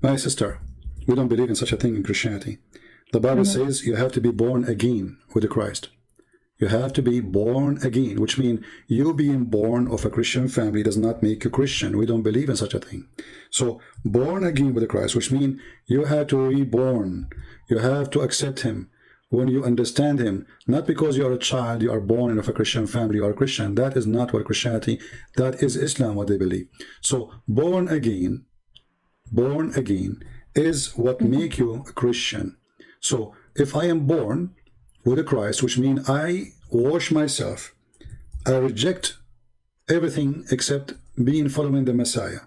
My sister, we don't believe in such a thing in Christianity. The Bible says you have to be born again with Christ. You have to be born again, which means you being born of a Christian family does not make you Christian. We don't believe in such a thing. So born again with Christ, which means you have to reborn. You have to accept him when you understand him, not because you are a child, you are born of a Christian family, you are a Christian. That is not what Christianity, that is Islam, what they believe. So born again is what make you a Christian. So if I am born with Christ, which means I wash myself, I reject everything except being following the Messiah.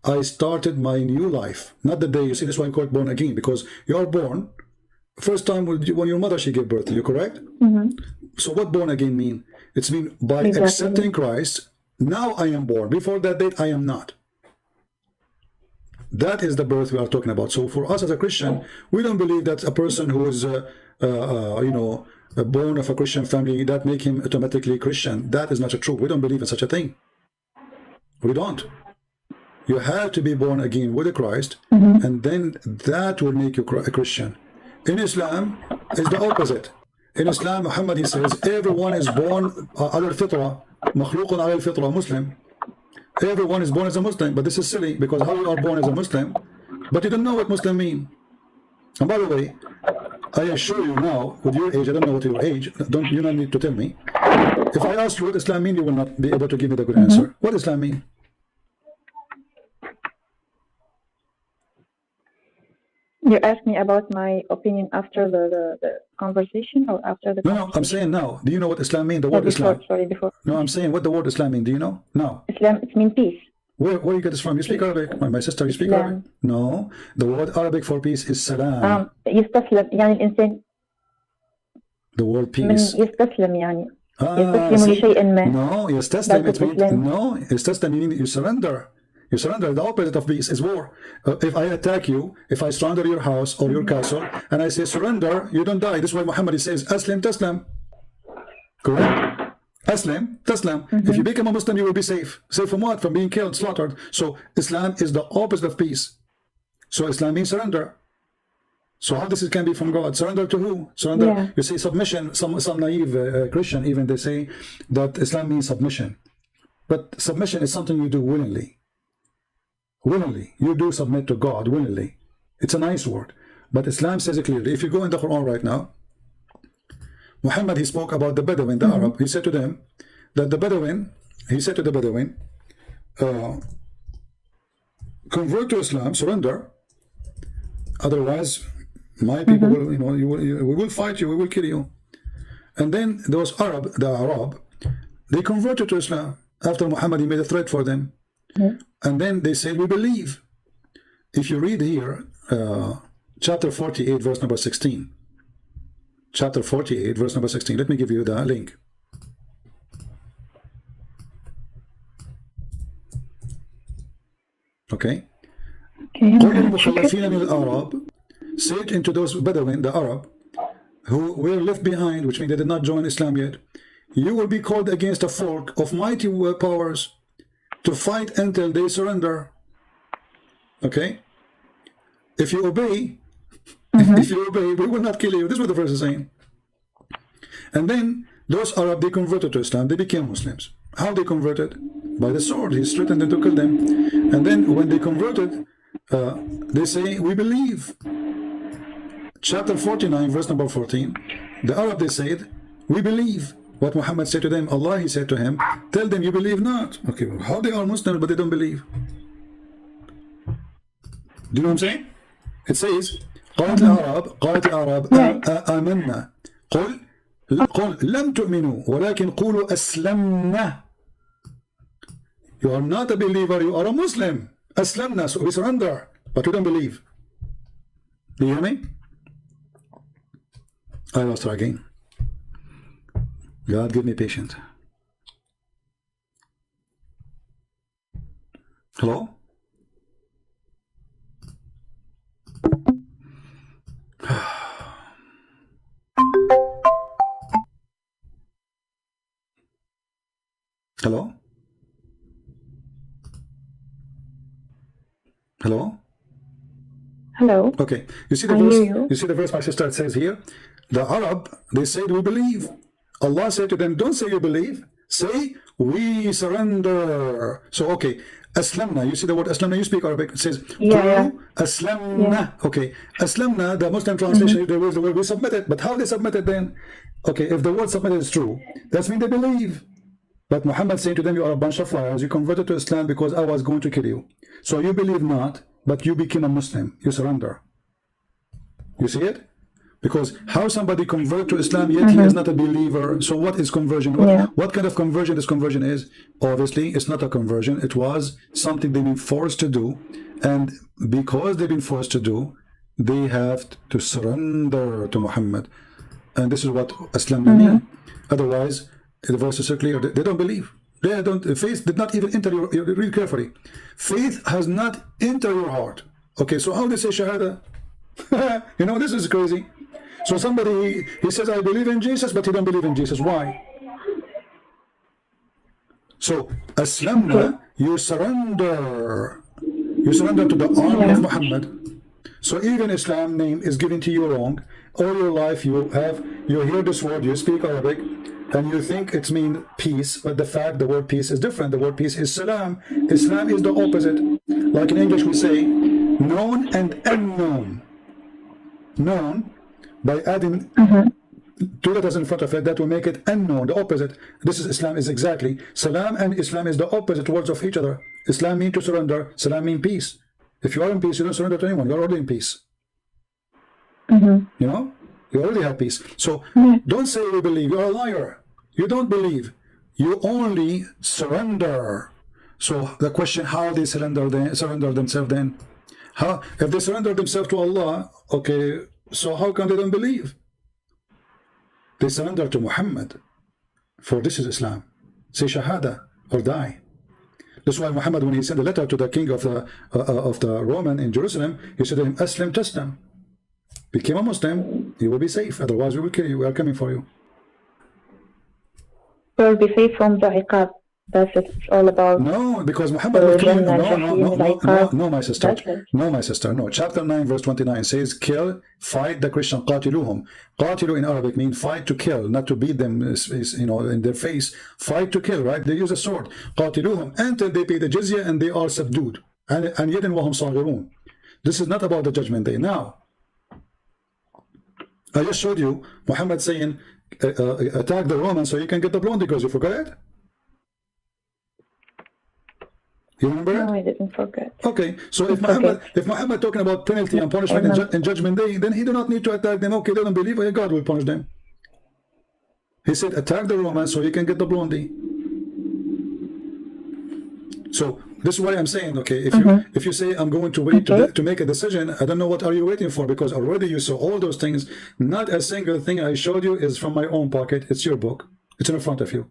I started my new life, not the day, you see, that's why I call it born again, because you are born, first time when your mother, she gave birth to you, correct? So what born again mean? It's mean by accepting Christ, now I am born. Before that date, I am not. That is the birth we are talking about. So for us as a Christian, we don't believe that a person who is, born of a Christian family, that make him automatically Christian. That is not true. We don't believe in such a thing. We don't. You have to be born again with Christ, and then that will make you a Christian. In Islam, it's the opposite. In Islam, Muhammad, he says, everyone is born على الفطرة, مخلوق على الفطرة, Muslim. Everyone is born as a Muslim, but this is silly, because how you are born as a Muslim, but you don't know what Muslim mean. And by the way, I assure you now, with your age, I don't know what your age, you don't need to tell me. If I ask you what Islam mean, you will not be able to give me the good answer. What does Islam mean? You asked me about my opinion after the conversation, or after the No, I'm saying now. Do you know what Islam mean? The word Islam. Sorry, before. No, I'm saying what the word Islam mean. Do you know? No. Islam, it means peace. Where you get this from? You speak Arabic? My sister, you speak Islam. Arabic? No. The word Arabic for peace is salam. يستسلم يعني الإنسان. The word peace. يستسلم يعني. يستسلم لشيء ما. No, يستسلم. It means no. يستسلم means you surrender. You surrender. The opposite of peace is war. If I attack you, if I surrender your house or your castle, and I say surrender, you don't die. This is why Muhammad says, Aslim Taslam. Correct? Aslim Taslam. If you become a Muslim, you will be safe. Safe from what? From being killed, slaughtered. So Islam is the opposite of peace. So Islam means surrender. So how this can be from God? Surrender to who? Surrender. Yeah. You say submission. Some naive Christian even, they say that Islam means submission. But submission is something you do willingly. Willingly. You do submit to God willingly. It's a nice word. But Islam says it clearly. If you go in the Quran right now, Muhammad, he spoke about the Bedouin, the Arab. He said to them that the Bedouin, he said to the Bedouin, convert to Islam, surrender. Otherwise, my people will, we will fight you, we will kill you. And then those the Arab, they converted to Islam after Muhammad, he made a threat for them. And then they said, we believe. If you read here, chapter 48, verse number 16. Chapter 48, verse number 16. Let me give you the link. Okay. Said into those Bedouin, the Arab, who were left behind, which means they did not join Islam yet, you will be called against a folk of mighty powers to fight until they surrender. Okay? If you obey, we will not kill you. This is what the verse is saying. And then those Arab, they converted to Islam. They became Muslims. How they converted? By the sword. He threatened them to kill them. And then when they converted, they say, we believe. Chapter 49, verse number 14. The Arab, they said, we believe. What Muhammad said to them, Allah, he said to him, tell them you believe not. Okay, well, how they are Muslims but they don't believe? Do you know what I'm saying? It says, قالت الأعراب آمنا قل لم تؤمنوا ولكن قولوا أسلمنا. You are not a believer, you are a Muslim. أسلمنا, so we surrender, but we don't believe. Do you hear me? I lost her again. God give me patience. Hello? Hello? Hello? Hello. Okay. You see the I verse? hear you. You see the verse my sister says here? The Arab, they said we believe. Allah said to them, don't say you believe. Say we surrender. So okay. Aslamna. You see the word aslamna? You speak Arabic. It says Yeah. aslamna. Yeah. Okay. Aslamna, the Muslim translation, there was the word we submitted. But how they submitted then? Okay, if the word submitted is true, that's mean they believe. But Muhammad saying to them, you are a bunch of liars. You converted to Islam because I was going to kill you. So you believe not, but you became a Muslim. You surrender. You see it? Because how somebody convert to Islam yet he is not a believer. So what is conversion? What kind of conversion this conversion is? Obviously, it's not a conversion. It was something they've been forced to do. And because they've been forced to do, they have to surrender to Muhammad. And this is what Islam means. Otherwise, the verse is so clear. They don't believe. They don't. Faith did not even enter your. Read carefully. Faith has not entered your heart. Okay, so how they say Shahada? You know, this is crazy. So somebody he says I believe in Jesus, but he don't believe in Jesus. Why? So Aslamna, you surrender. You surrender to the army of Muhammad. So even Islam name is given to you wrong. All your life you hear this word, you speak Arabic, and you think it's mean peace, but the fact the word peace is different. The word peace is salam. Islam is the opposite. Like in English we say known and unknown. Known by adding two letters in front of it, that will make it unknown, the opposite. This is Islam is exactly. Salam and Islam is the opposite words of each other. Islam means to surrender. Salam means peace. If you are in peace, you don't surrender to anyone. You're already in peace. You know? You already have peace. So don't say you believe. You're a liar. You don't believe. You only surrender. So the question, how they surrender themselves then? How, if they surrender themselves to Allah, okay, so how come they don't believe? They surrender to Muhammad. For this is Islam. Say Shahada or die. That's why Muhammad, when he sent a letter to the king of the Roman in Jerusalem, he said to him, Aslam Taslam. Become a Muslim, you will be safe. Otherwise, we will kill you. We are coming for you. You'll be safe from the iqab. That's it. It's all about. No, because Muhammad will kill you. No, my sister. No, my sister. No. Chapter 9, verse 29 says, kill, fight the Christian. Qatiluhum. Qatilu in Arabic means fight to kill, not to beat them, you know, in their face. Fight to kill, right? They use a sword. Qatiluhum until they pay the jizya and they are subdued. And yet in wahum saghirun. This is not about the judgment day. Now, I just showed you Muhammad saying, attack the Romans so you can get the blonde because you forgot it. You remember it? No, I didn't forget. Okay, so if Muhammad talking about penalty and punishment in judgment day, then he do not need to attack them. Okay, they don't believe, God will punish them. He said, attack the Romans so you can get the blondie. So this is what I'm saying. Okay, if you say I'm going to wait to make a decision, I don't know what are you waiting for, because already you saw all those things. Not a single thing I showed you is from my own pocket. It's your book. It's in front of you.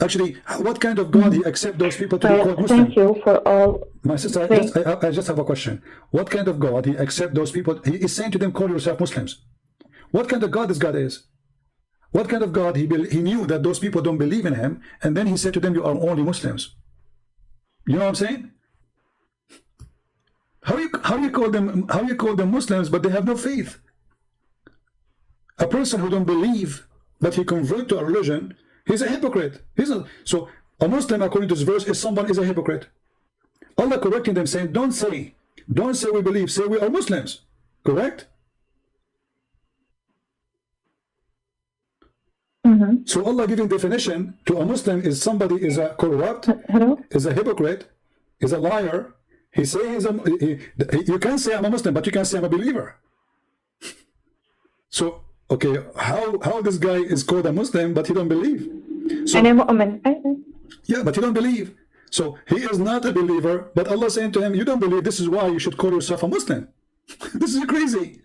Actually, what kind of God he accept those people to be called Muslim? Thank you for all. My sister, I just have a question. What kind of God he accept those people? He is saying to them, call yourself Muslims. What kind of God this God is? What kind of God he knew that those people don't believe in him, and then he said to them, you are only Muslims. You know what I'm saying? How you call them Muslims, but they have no faith? A person who don't believe, but he convert to a religion, he's a hypocrite. He's not. So a Muslim, according to this verse, is someone is a hypocrite. Allah correcting them, saying, don't say we believe, say we are Muslims. Correct? So Allah giving definition to a Muslim is somebody is a corrupt, is a hypocrite, is a liar. He say you can't say I'm a Muslim, but you can say I'm a believer. So okay, how this guy is called a Muslim, but he don't believe? So, yeah, but he don't believe. So he is not a believer, but Allah saying to him, you don't believe, this is why you should call yourself a Muslim. This is crazy.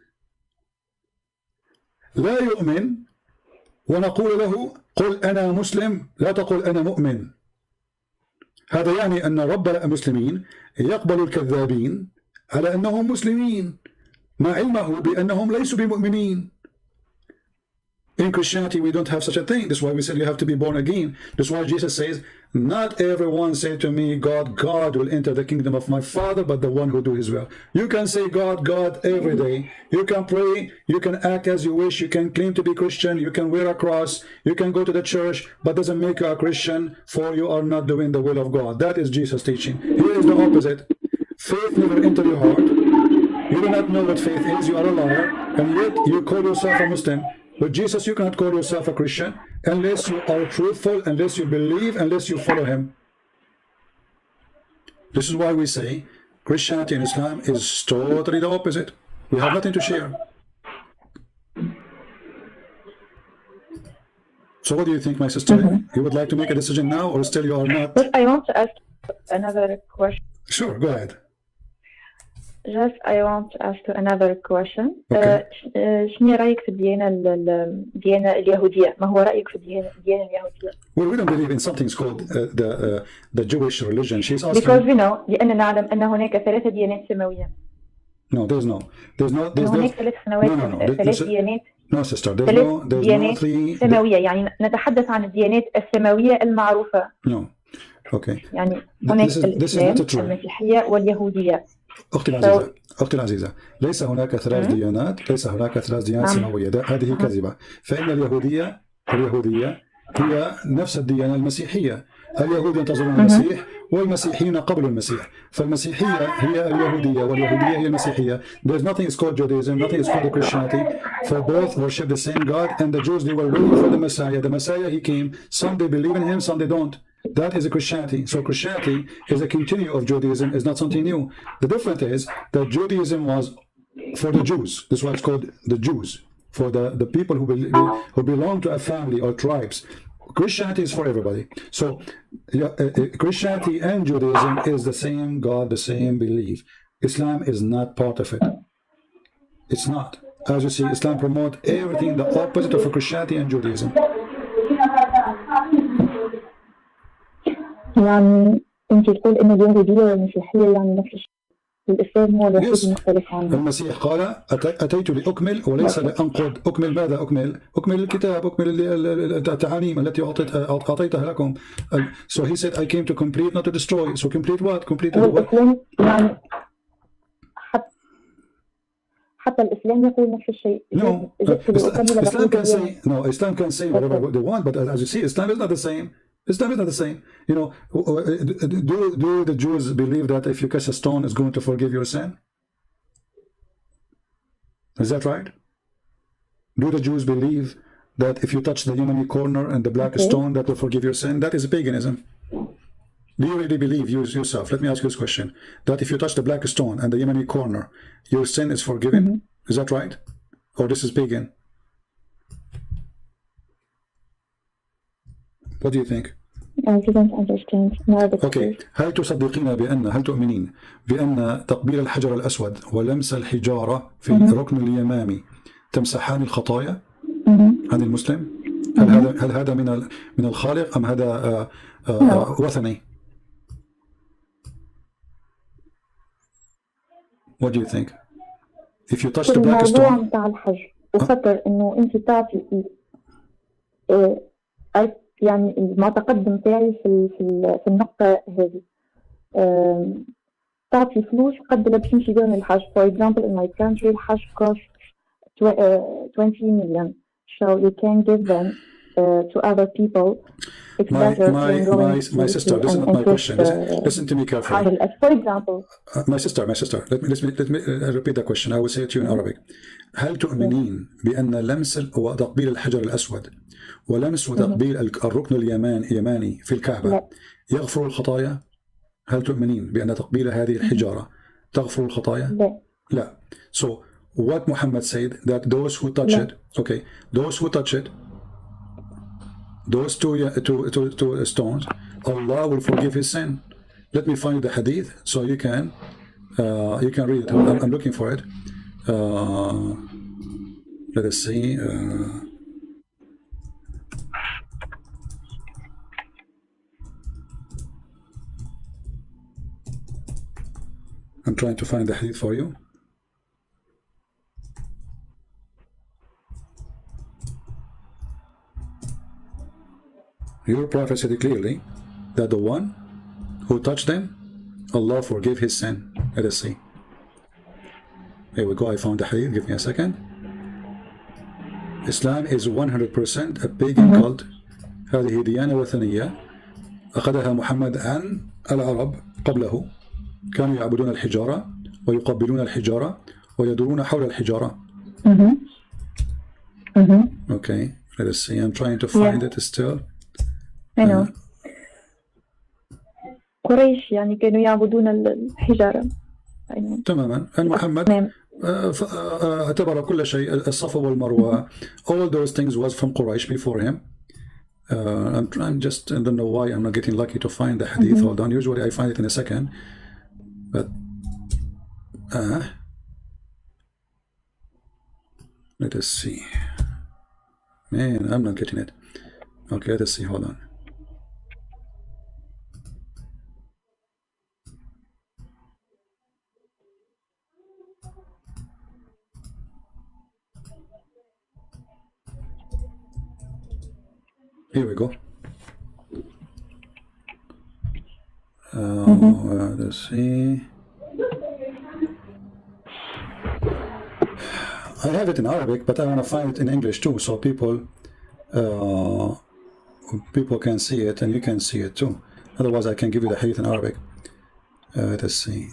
لا يؤمن ونقول له قل أنا مسلم لا تقل أنا مؤمن. هذا يعني أن رب المسلمين يقبل الكذابين على أنهم مسلمين مع علمه بأنهم ليسوا بمؤمنين. In Christianity, we don't have such a thing. That's why we said you have to be born again. That's why Jesus says, not everyone say to me, God will enter the kingdom of my Father, but the one who do his will. You can say God every day. You can pray. You can act as you wish. You can claim to be Christian. You can wear a cross. You can go to the church, but doesn't make you a Christian, for you are not doing the will of God. That is Jesus' teaching. Here is the opposite. Faith never enter your heart. You do not know what faith is. You are a liar, and yet you call yourself a Muslim. With Jesus, you cannot call yourself a Christian unless you are truthful, unless you believe, unless you follow him. This is why we say Christianity and Islam is totally the opposite. We have nothing to share. So what do you think, my sister? You would like to make a decision now, or still you are not? But I want to ask another question. Sure, go ahead. Just I want to ask another question. Okay. شنو رأيك في الديانة اليهودية؟ ما هو رأيك في الديانة اليهودية؟ Well, we don't believe in something called the Jewish religion. She's asking. Because we know لأننا نعلم أن هناك 3 ديانات سماوية. No, there's no. هناك 3 سنوات. No. 3 ديانات. No, sister. There's no 3 سماوية. يعني نتحدث عن الديانات السماوية المعروفة. No. Okay. يعني هناك الإسلام، المسيحية واليهودية. أختي العزيزة، ليس هناك 3 ديانات، ليس هناك 3 ديانات سماوية، هذه كذبة. فإن اليهودية هي نفس الديانة المسيحية. اليهود ينتظرون المسيح والمسيحيين قبل المسيح. فالمسيحية هي اليهودية واليهودية هي المسيحية. There's nothing is called Judaism, nothing is called Christianity. For both worship the same God, and the Jews, they were waiting for the Messiah. The Messiah, he came. Some they believe in him, some they don't. That is a Christianity. So Christianity is a continue of Judaism, is not something new. The difference is that Judaism was for the Jews. This is why it's called the Jews, for the people who belong to a family or tribes. Christianity is for everybody. So Christianity and Judaism is the same God, the same belief. Islam is not part of it. It's not. As you see, Islam promotes everything the opposite of Christianity and Judaism. يعني أنت تقول إن اليهودية والمسيحية يعني نفس الشيء، والإسلام هو الوحيد المختلف عنه. المسيح قال أتيت لأكمل وليس لأنقض. أكمل ماذا أكمل؟ أكمل الكتاب، أكمل التعاليم التي أعطيتها لكم. So he said I came to complete, not to destroy. So complete what? Complete what? الإسلام يعني حتى الإسلام يقول نفس الشيء. No, Islam can say whatever they want, but as you see, Islam is not the same. Islam is not the same. You know, do the Jews believe that if you catch a stone is going to forgive your sin? Is that right? Do the Jews believe that if you touch the Yemeni corner and the black stone that will forgive your sin? That is paganism. Do you really believe yourself? Let me ask you this question. That if you touch the black stone and the Yemeni corner, your sin is forgiven? Is that right? Or this is pagan? What do you think? I didn't understand. Okay. هل تؤمنين بأن تقبيل الحجر الأسود ولمس الحجارة في الركن اليمامي تمسحان الخطايا عن المسلم؟ هل هذا من الخالق أم هذا وثني؟ What do you think? If you touch the black stone. الموضوع بتاع الحجر وخطر إنه أنت تعطي يعني المعتقد بتاعي في النقطة هذه تعطي فلوس قد لا تمشي بهم الحج. For example, in my country, الحج costs 20 million. So you can give them to other people. My sister, this is not my question. Listen to me carefully. For example, my sister. Let me repeat the question. I will say it to you in Arabic. هل تؤمنين بأن لمس وتقبيل الحجر الأسود ولمس وتقبيل الركن اليماني في الكعبة يغفر الخطايا؟ هل تؤمنين بأن تقبيل هذه الحجارة تغفر الخطايا؟ لا. So what Muhammad said that those who touch it, okay, those who touch it, those two stones, Allah will forgive his sin. Let me find the hadith so you can read it. I'm looking for it. Let us see. I'm trying to find the hadith for you. Your prophet said clearly that the one who touched them, Allah forgave his sin. Let us see. Here we go. I found the hadith. Give me a second. Islam is 100% a pagan cult. هذه ديانة وثنية أخذها محمد عن العرب قبله. كانوا يعبدون الحجارة ويقبلون الحجارة ويدورون حول الحجارة. Okay, let us see. I'm trying to find it still. I know. قريش يعني كانوا يعبدون الحجارة. تماما. محمد اعتبر كل شيء الصفا والمروة. All those things was from Quraysh before him. I'm just, I don't know why I'm not getting lucky to find the hadith. Hold on. Usually I find it in a second. But let us see. Man, I'm not getting it. Okay, let us see. Hold on. Here we go. Let's see. I have it in Arabic, but I want to find it in English too, so people can see it and you can see it too. Otherwise, I can give you the hadith in Arabic. Let's see.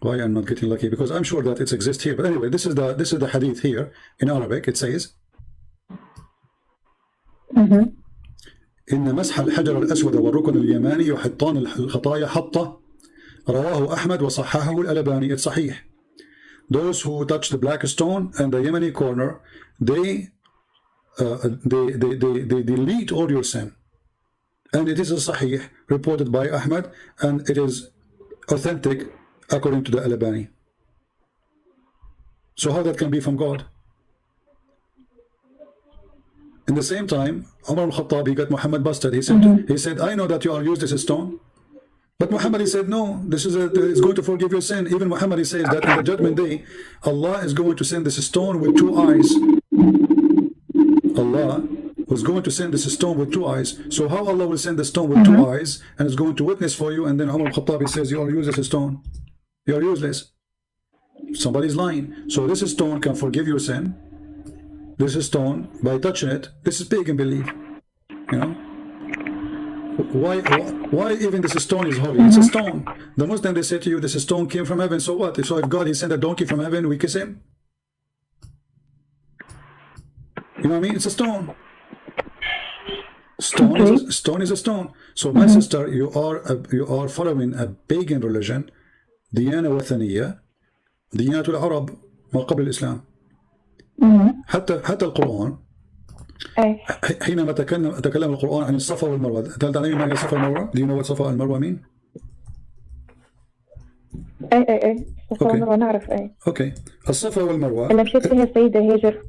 Why I'm not getting lucky? Because I'm sure that it exists here. But anyway, this is the hadith here in Arabic. It says, إن مسح الحجر الأسود والركن اليماني يحطان الخطايا حطة. رواه أحمد وصححه الألباني. It's صحيح. Those who touch the black stone and the Yemeni corner, they delete all your sin. And it is a sahih reported by Ahmad, and it is authentic according to the Al-Albani. So how that can be from God? In the same time, Umar al-Khattab, he got Muhammad busted. He said, I know that you all use this stone. But Muhammad, he said, no, this is it's going to forgive your sin. Even Muhammad, he says that in the judgment day, Allah is going to send this stone with two eyes. Allah was going to send this stone with two eyes. So how Allah will send the stone with two eyes and is going to witness for you, and then Umar al-Khattab, he says, you all use this stone. You are useless. Somebody's lying. So this stone can forgive your sin. This stone, by touching it, this is pagan belief. You know? Why even this stone is holy? It's a stone. The Muslim, they say to you, this stone came from heaven. So what? So if God, he sent a donkey from heaven, we kiss him? You know what I mean? It's a stone. Stone is a stone. So my sister, you are following a pagan religion, ديانة وثنية, ديانة العرب ما قبل الإسلام. حتى القرآن حينما تكلم القرآن عن الصفا والمروة. هل تعلمين ما هي الصفا والمروة؟ Do you know what الصفا والمروة mean? اي الصفا والمروة نعرف. Okay. الصفا والمروة اللي مشيت فيها السيدة هاجر.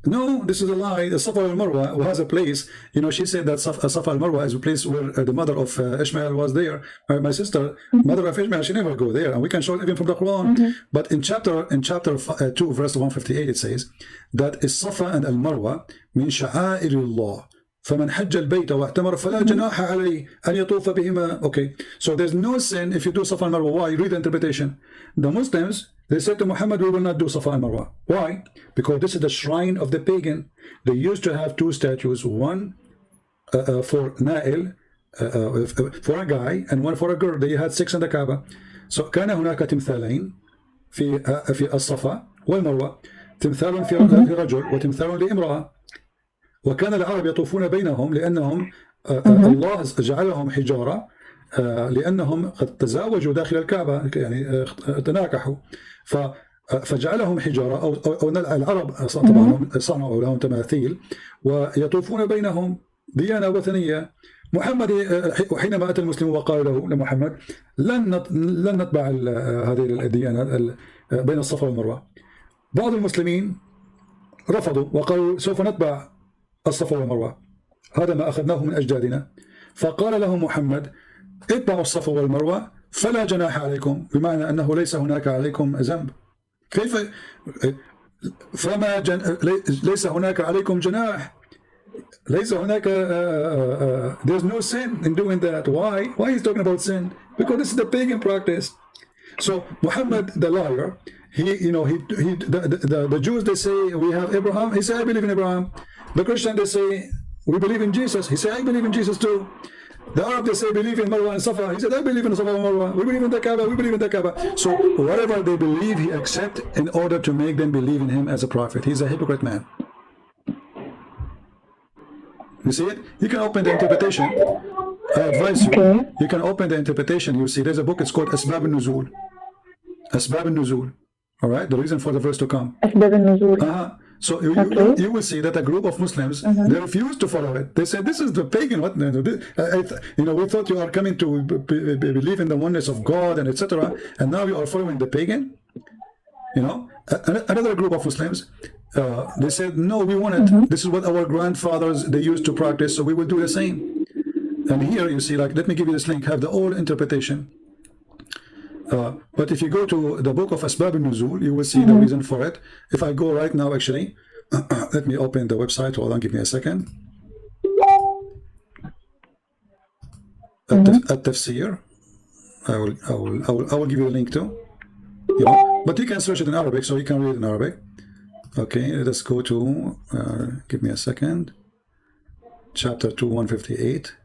No, this is a lie. The Safa al-Marwa has a place. You know, she said that Safa al-Marwa is a place where the mother of Ishmael was there. My sister, mother of Ishmael, she never go there, and we can show it even from the Quran. But in chapter 2, verse 158, it says that Safa and al-Marwa min sha'a'irillah. فمن حج البيت واعتمر فلا جناح عليه أن يطوف بهما. Okay, so there's no sin if you do Safa and Marwa. Why? Read the interpretation. The Muslims, they said to Muhammad, we will not do Safa and Marwa. Why? Because this is the shrine of the pagan. They used to have two statues, one for Na'il, for a guy, and one for a girl. They had 6 in the Kaaba. So كان هناك تمثالين في الصفا والمروة، تمثال في رجل وتمثال لامرأة. وكان العرب يطوفون بينهم لأنهم الله جعلهم حجارة لأنهم قد تزاوجوا داخل الكعبة، يعني تناكحوا، فجعلهم حجارة أو العرب طبعا صنعوا لهم تماثيل ويطوفون بينهم ديانة وثنية. محمد حينما أتى المسلم وقال له لمحمد لن نتبع هذه الديانة بين الصفا والمروة. بعض المسلمين رفضوا وقالوا سوف نتبع الصفا والمروة، هذا ما أخذناه من أجدادنا. فقال لهم محمد اتبعوا الصفا والمروة فلا جناح عليكم، بمعنى أنه ليس هناك عليكم ذنب. كيف ليس هناك عليكم جناح، ليس هناك there's no sin in doing that. Why he's talking about sin? Because this is the pagan practice. So Muhammad the liar, the Jews, they say we have Abraham, he said I believe in Abraham. The Christian, they say we believe in Jesus, he said I believe in Jesus too. The Arab, they say believe in Marwa and Safa, he said I believe in Safa and Marwa. We believe in the Kaaba, we believe in the Kaaba. So whatever they believe, he accepts in order to make them believe in him as a prophet. He's a hypocrite man. You see it? You can open the interpretation. I advise you. You can open the interpretation. You see, there's a book. It's called Asbab al-Nuzul. Asbab al-Nuzul. All right, the reason for the verse to come. Asbab al-Nuzul. So you will see that a group of Muslims, they refuse to follow it. They say this is the pagan. What? We thought you are coming to believe in the oneness of God and etc. And now you are following the pagan. Another group of Muslims. They said, no, we want it. This is what our grandfathers, they used to practice, so we will do the same. And here you see, like, let me give you this link, have the old interpretation. But if you go to the book of Asbab al-Nuzul, you will see the reason for it. If I go right now, actually, let me open the website. Hold on, give me a second. At-Tafsir. I will give you the link too. But you can search it in Arabic, so you can read it in Arabic. Okay, let's go to, give me a second, chapter 2, 158.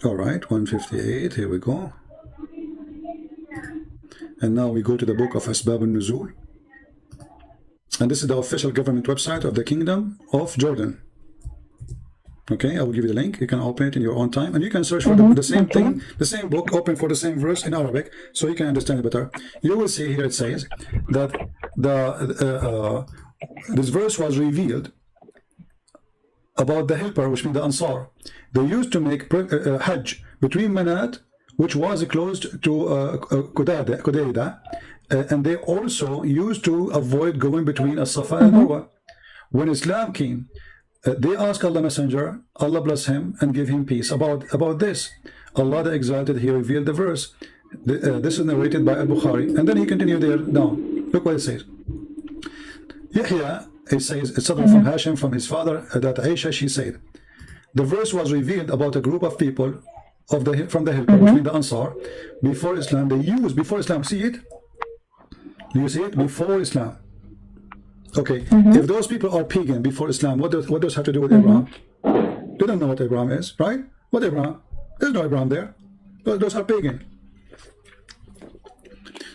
All right, 158, here we go. And now we go to the book of Asbab al-Nuzul. And this is the official government website of the Kingdom of Jordan. Okay, I will give you the link. You can open it in your own time, and you can search for the same thing, the same book, open for the same verse in Arabic, so you can understand it better. You will see here it says that this verse was revealed about the helper, which means the Ansar. They used to make Hajj between Manat, which was closed to Qudayda, and they also used to avoid going between As-Safa and Marwa. When Islam came, they asked Allah Messenger, Allah bless him and give him peace, about this. Allah the Exalted, he revealed the verse. This is narrated by Al-Bukhari. And then he continued there down. Look what it says. Yahya, it says, it's from Hashim, from his father, that Aisha, she said, the verse was revealed about a group of people from the helper, which means the Ansar, before Islam. They used, before Islam, see it? Do you see it? Before Islam. Okay, if those people are pagan before Islam, what does have to do with Abraham? They don't know what Abraham is, right? What Abraham? There's no Abraham there. Those are pagan.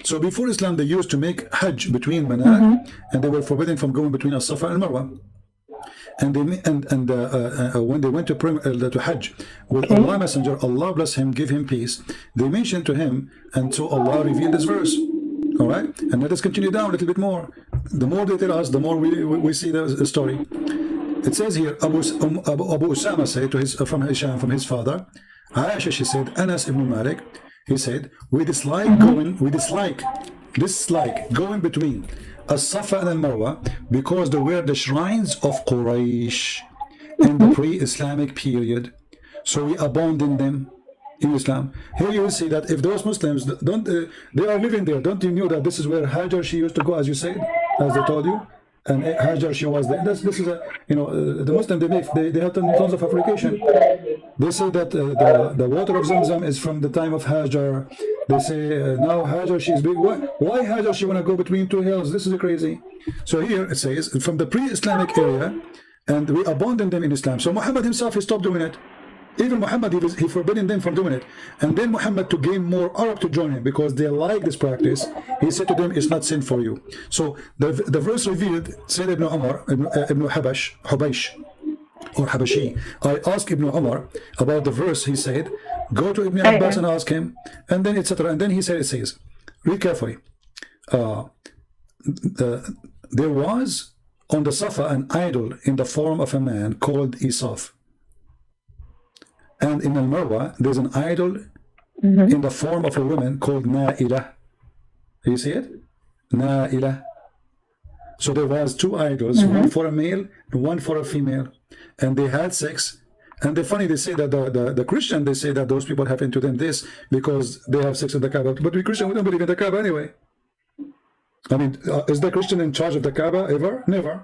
So before Islam, they used to make Hajj between Manat, and they were forbidden from going between As-Safa and Marwa. And when they went to Hajj with Allah Messenger, Allah bless him, give him peace, they mentioned to him, and so Allah revealed this verse. All right, and let us continue down a little bit more. The more they tell us, the more we see the story. It says here, Abu Usama said to from Hisham, from his father, Aisha, she said, Anas ibn Malik, he said, we dislike going between As-Safa and Al-Marwa because they were the shrines of Quraysh in the pre-Islamic period. So we abandoned them in Islam. Here you will see that if those Muslims they are living there, don't you know that this is where Hajar, she used to go, as you said, as they told you, and Hajar, she was there. This is a, the Muslim, they have tons of application. They say that the water of Zamzam is from the time of Hajar. They say now Hajar, she's big. Why Hajar, she want to go between two hills? This is crazy. So here it says from the pre-Islamic area, and we abandoned them in Islam. So Muhammad himself, he stopped doing it. Even Muhammad, he forbidden them from doing it. And then Muhammad, to gain more Arab to join him because they like this practice, he said to them, it's not sin for you. So the verse revealed, said Ibn Umar, Ibn Hubaysh, or Habashi. I asked Ibn Umar about the verse. He said, Go to Ibn Abbas and ask him, and then etc. And then he said, it says, read carefully. There was on the Safa an idol in the form of a man called Isaf. And in Al-Marwa, there's an idol in the form of a woman called Na'ilah. You see it? Na'ilah. So there was two idols, one for a male and one for a female. And they had sex. And they're funny, they say that the Christian, they say that those people happen to them this because they have sex in the Kaaba. But we Christian, we don't believe in the Kaaba anyway. I mean, is the Christian in charge of the Kaaba ever? Never.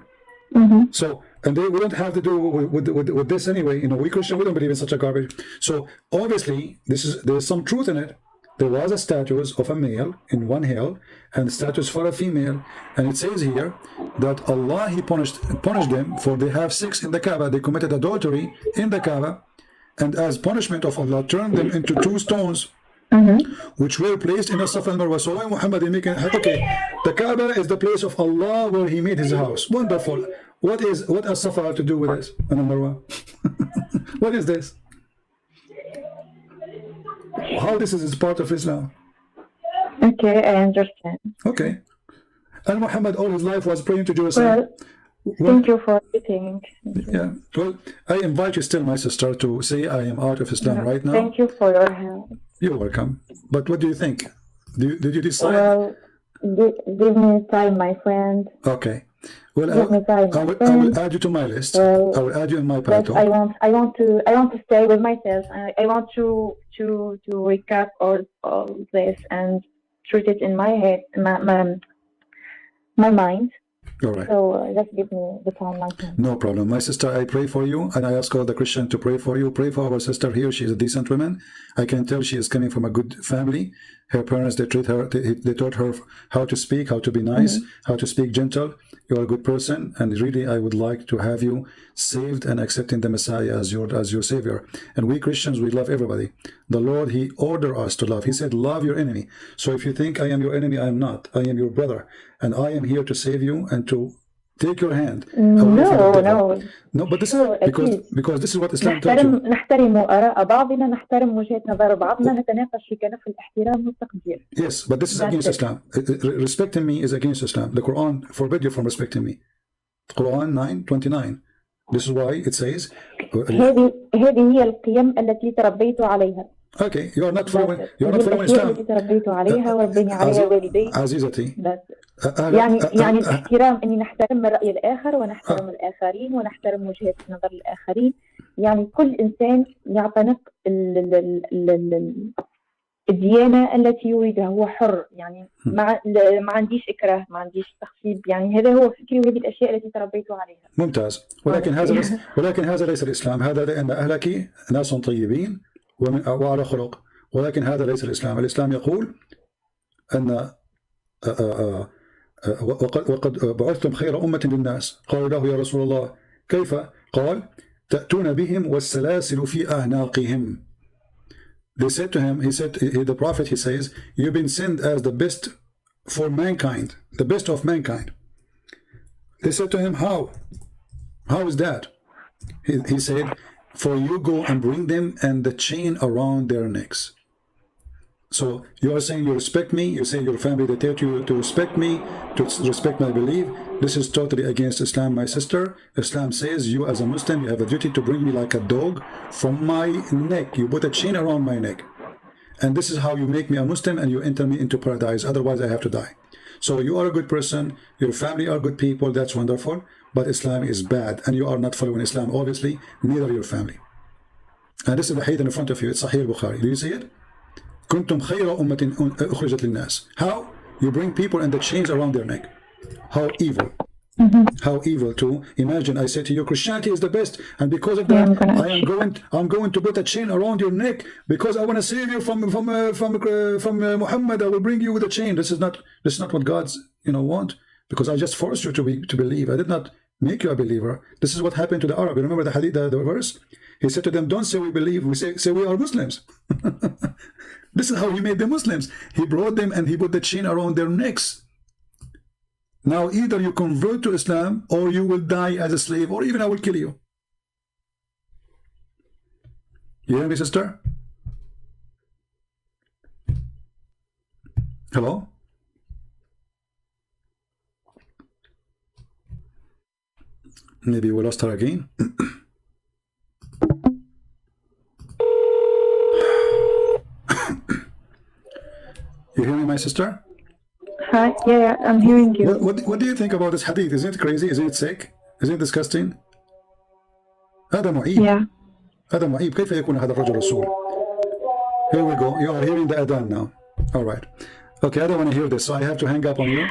So, and we don't have to do with this anyway. You know, we Christian, we don't believe in such a garbage. So obviously, there's some truth in it. There was a statue of a male in one hill, and statues for a female. And it says here that Allah, He punished them for they have sex in the Kaaba. They committed adultery in the Kaaba, and as punishment of Allah, turned them into two stones, which were placed in the Safa and Marwa. So when Muhammad is making, okay, the Kaaba is the place of Allah where He made His house. Wonderful. What does Safa have to do with this and Marwa? What is this? How this is part of Islam? Okay, I understand. Okay. And Muhammad all his life was praying to Jerusalem. Well, thank you for everything. Yeah. Well, I invite you still, my sister, to say I am out of Islam right now. Thank you for your help. You're welcome. But what do you think? Did you decide? Well, give me time, my friend. Okay. Well, I will add you to my list. Well, I will add you in my plateau. I want to stay with myself. I want to recap all this and treat it in my head, my mind. All right. So just give me the time, my friend. No problem. My sister, I pray for you, and I ask all the Christians to pray for you. Pray for our sister here. She is a decent woman. I can tell she is coming from a good family. Her parents, they treat her, they taught her how to speak, how to be nice, how to speak gentle. You are a good person, and really I would like to have you saved and accepting the Messiah as your Savior. And we Christians, we love everybody. The Lord, He ordered us to love. He said, love your enemy. So if you think I am your enemy, I am not. I am your brother, and I am here to save you and to take your hand. No, but this is because this is what Islam taught you. نحترم آراء بعضنا، نحترم وجهة نظر بعضنا، نتناقش في كنف الاحترام والتقدير. Yes, but this is against Islam. Respecting me is against Islam. The Quran forbid you from respecting me. Quran 9:29. This is why it says. هذه هي القيم التي تربيت عليها. Okay, you are not following Islam. التي تربيت عليها وربيني عليها والدي. عزيزتي. يعني الاحترام اني نحترم الرأي الآخر ونحترم الآخرين ونحترم وجهة نظر الآخرين. يعني كل إنسان يعتنق الديانة التي يريدها، هو حر. يعني ما عنديش إكراه، ما عنديش تخصيب. يعني هذا هو فكري وهذه الأشياء التي تربيت عليها. ممتاز. ولكن هذا ليس الإسلام. هذا لأن أهلك ناس طيبين وعلى خلق، ولكن هذا ليس الإسلام. الإسلام يقول أن وقد بعثتم خير أمة للناس. قالوا له يا رسول الله كيف؟ قال تأتون بهم والسلاسل في أعناقهم. They said to him, the prophet, he says, you've been sent as the best for mankind, the best of mankind. They said to him, how? How is that? He said, for you go and bring them and the chain around their necks. So you are saying you respect me, you say your family, they taught you to respect me, to respect my belief. This is totally against Islam, my sister. Islam says you as a Muslim, you have a duty to bring me like a dog from my neck. You put a chain around my neck. And this is how you make me a Muslim and you enter me into paradise. Otherwise I have to die. So you are a good person, your family are good people, that's wonderful. But Islam is bad and you are not following Islam, obviously, neither your family. And this is the hadith in front of you, it's Sahih al-Bukhari. Do you see it? كنتم خير أمة أخرجت للناس. How? You bring people and the chains around their neck. How evil. How evil to imagine I say to you Christianity is the best, and because of that I'm going to put a chain around your neck because I want to save you from Muhammad. I will bring you with a chain. This is not what God's want, because I just forced you to believe. I did not make you a believer. This is what happened to the Arab. You remember the hadith, the verse? He said to them, don't say we believe, we say we are Muslims. This is how he made them Muslims. He brought them and he put the chain around their necks. Now either you convert to Islam or you will die as a slave, or even I will kill you. You hear me, sister? Hello? Maybe we lost her again. You hear me, my sister? Hi, yeah, I'm hearing you. What do you think about this hadith? Isn't it crazy? Isn't it sick? Isn't it disgusting? هذا معيب. Yeah. هذا معيب. كيف يكون هذا الرجل رسول? Here we go. You are hearing the adhan now. All right. Okay, I don't want to hear this, so I have to hang up on you.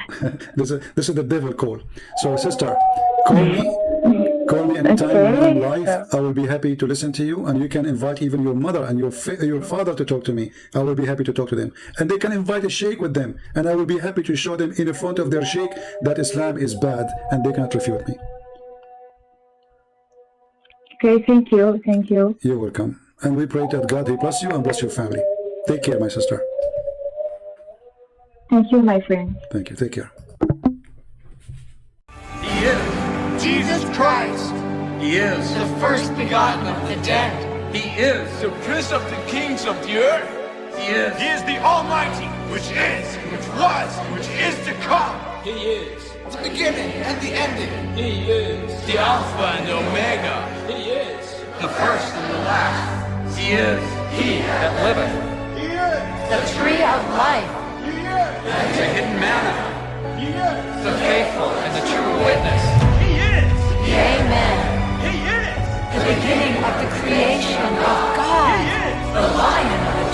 This is the devil call. So, sister, call me anytime in life. I will be happy to listen to you, and you can invite even your mother and your father to talk to me. I will be happy to talk to them, and they can invite a sheikh with them, and I will be happy to show them in the front of their sheikh that Islam is bad, and they cannot refute me. Okay, thank you. Thank you. You're welcome. And we pray that God, He bless you and bless your family. Take care, my sister. Thank you, my friend. Thank you. Take care. He is Jesus Christ. He is the first begotten of the dead. He is the prince of the kings of the earth. He is the Almighty, which is, which was, which is to come. He is the beginning and the ending. He is the Alpha and the Omega. He is the first and the last. He is He that liveth. He is the tree of life. He is the hidden manna. He is the faithful and the true witness. He is Amen. He is The beginning of the creation of God. He is The Lion of the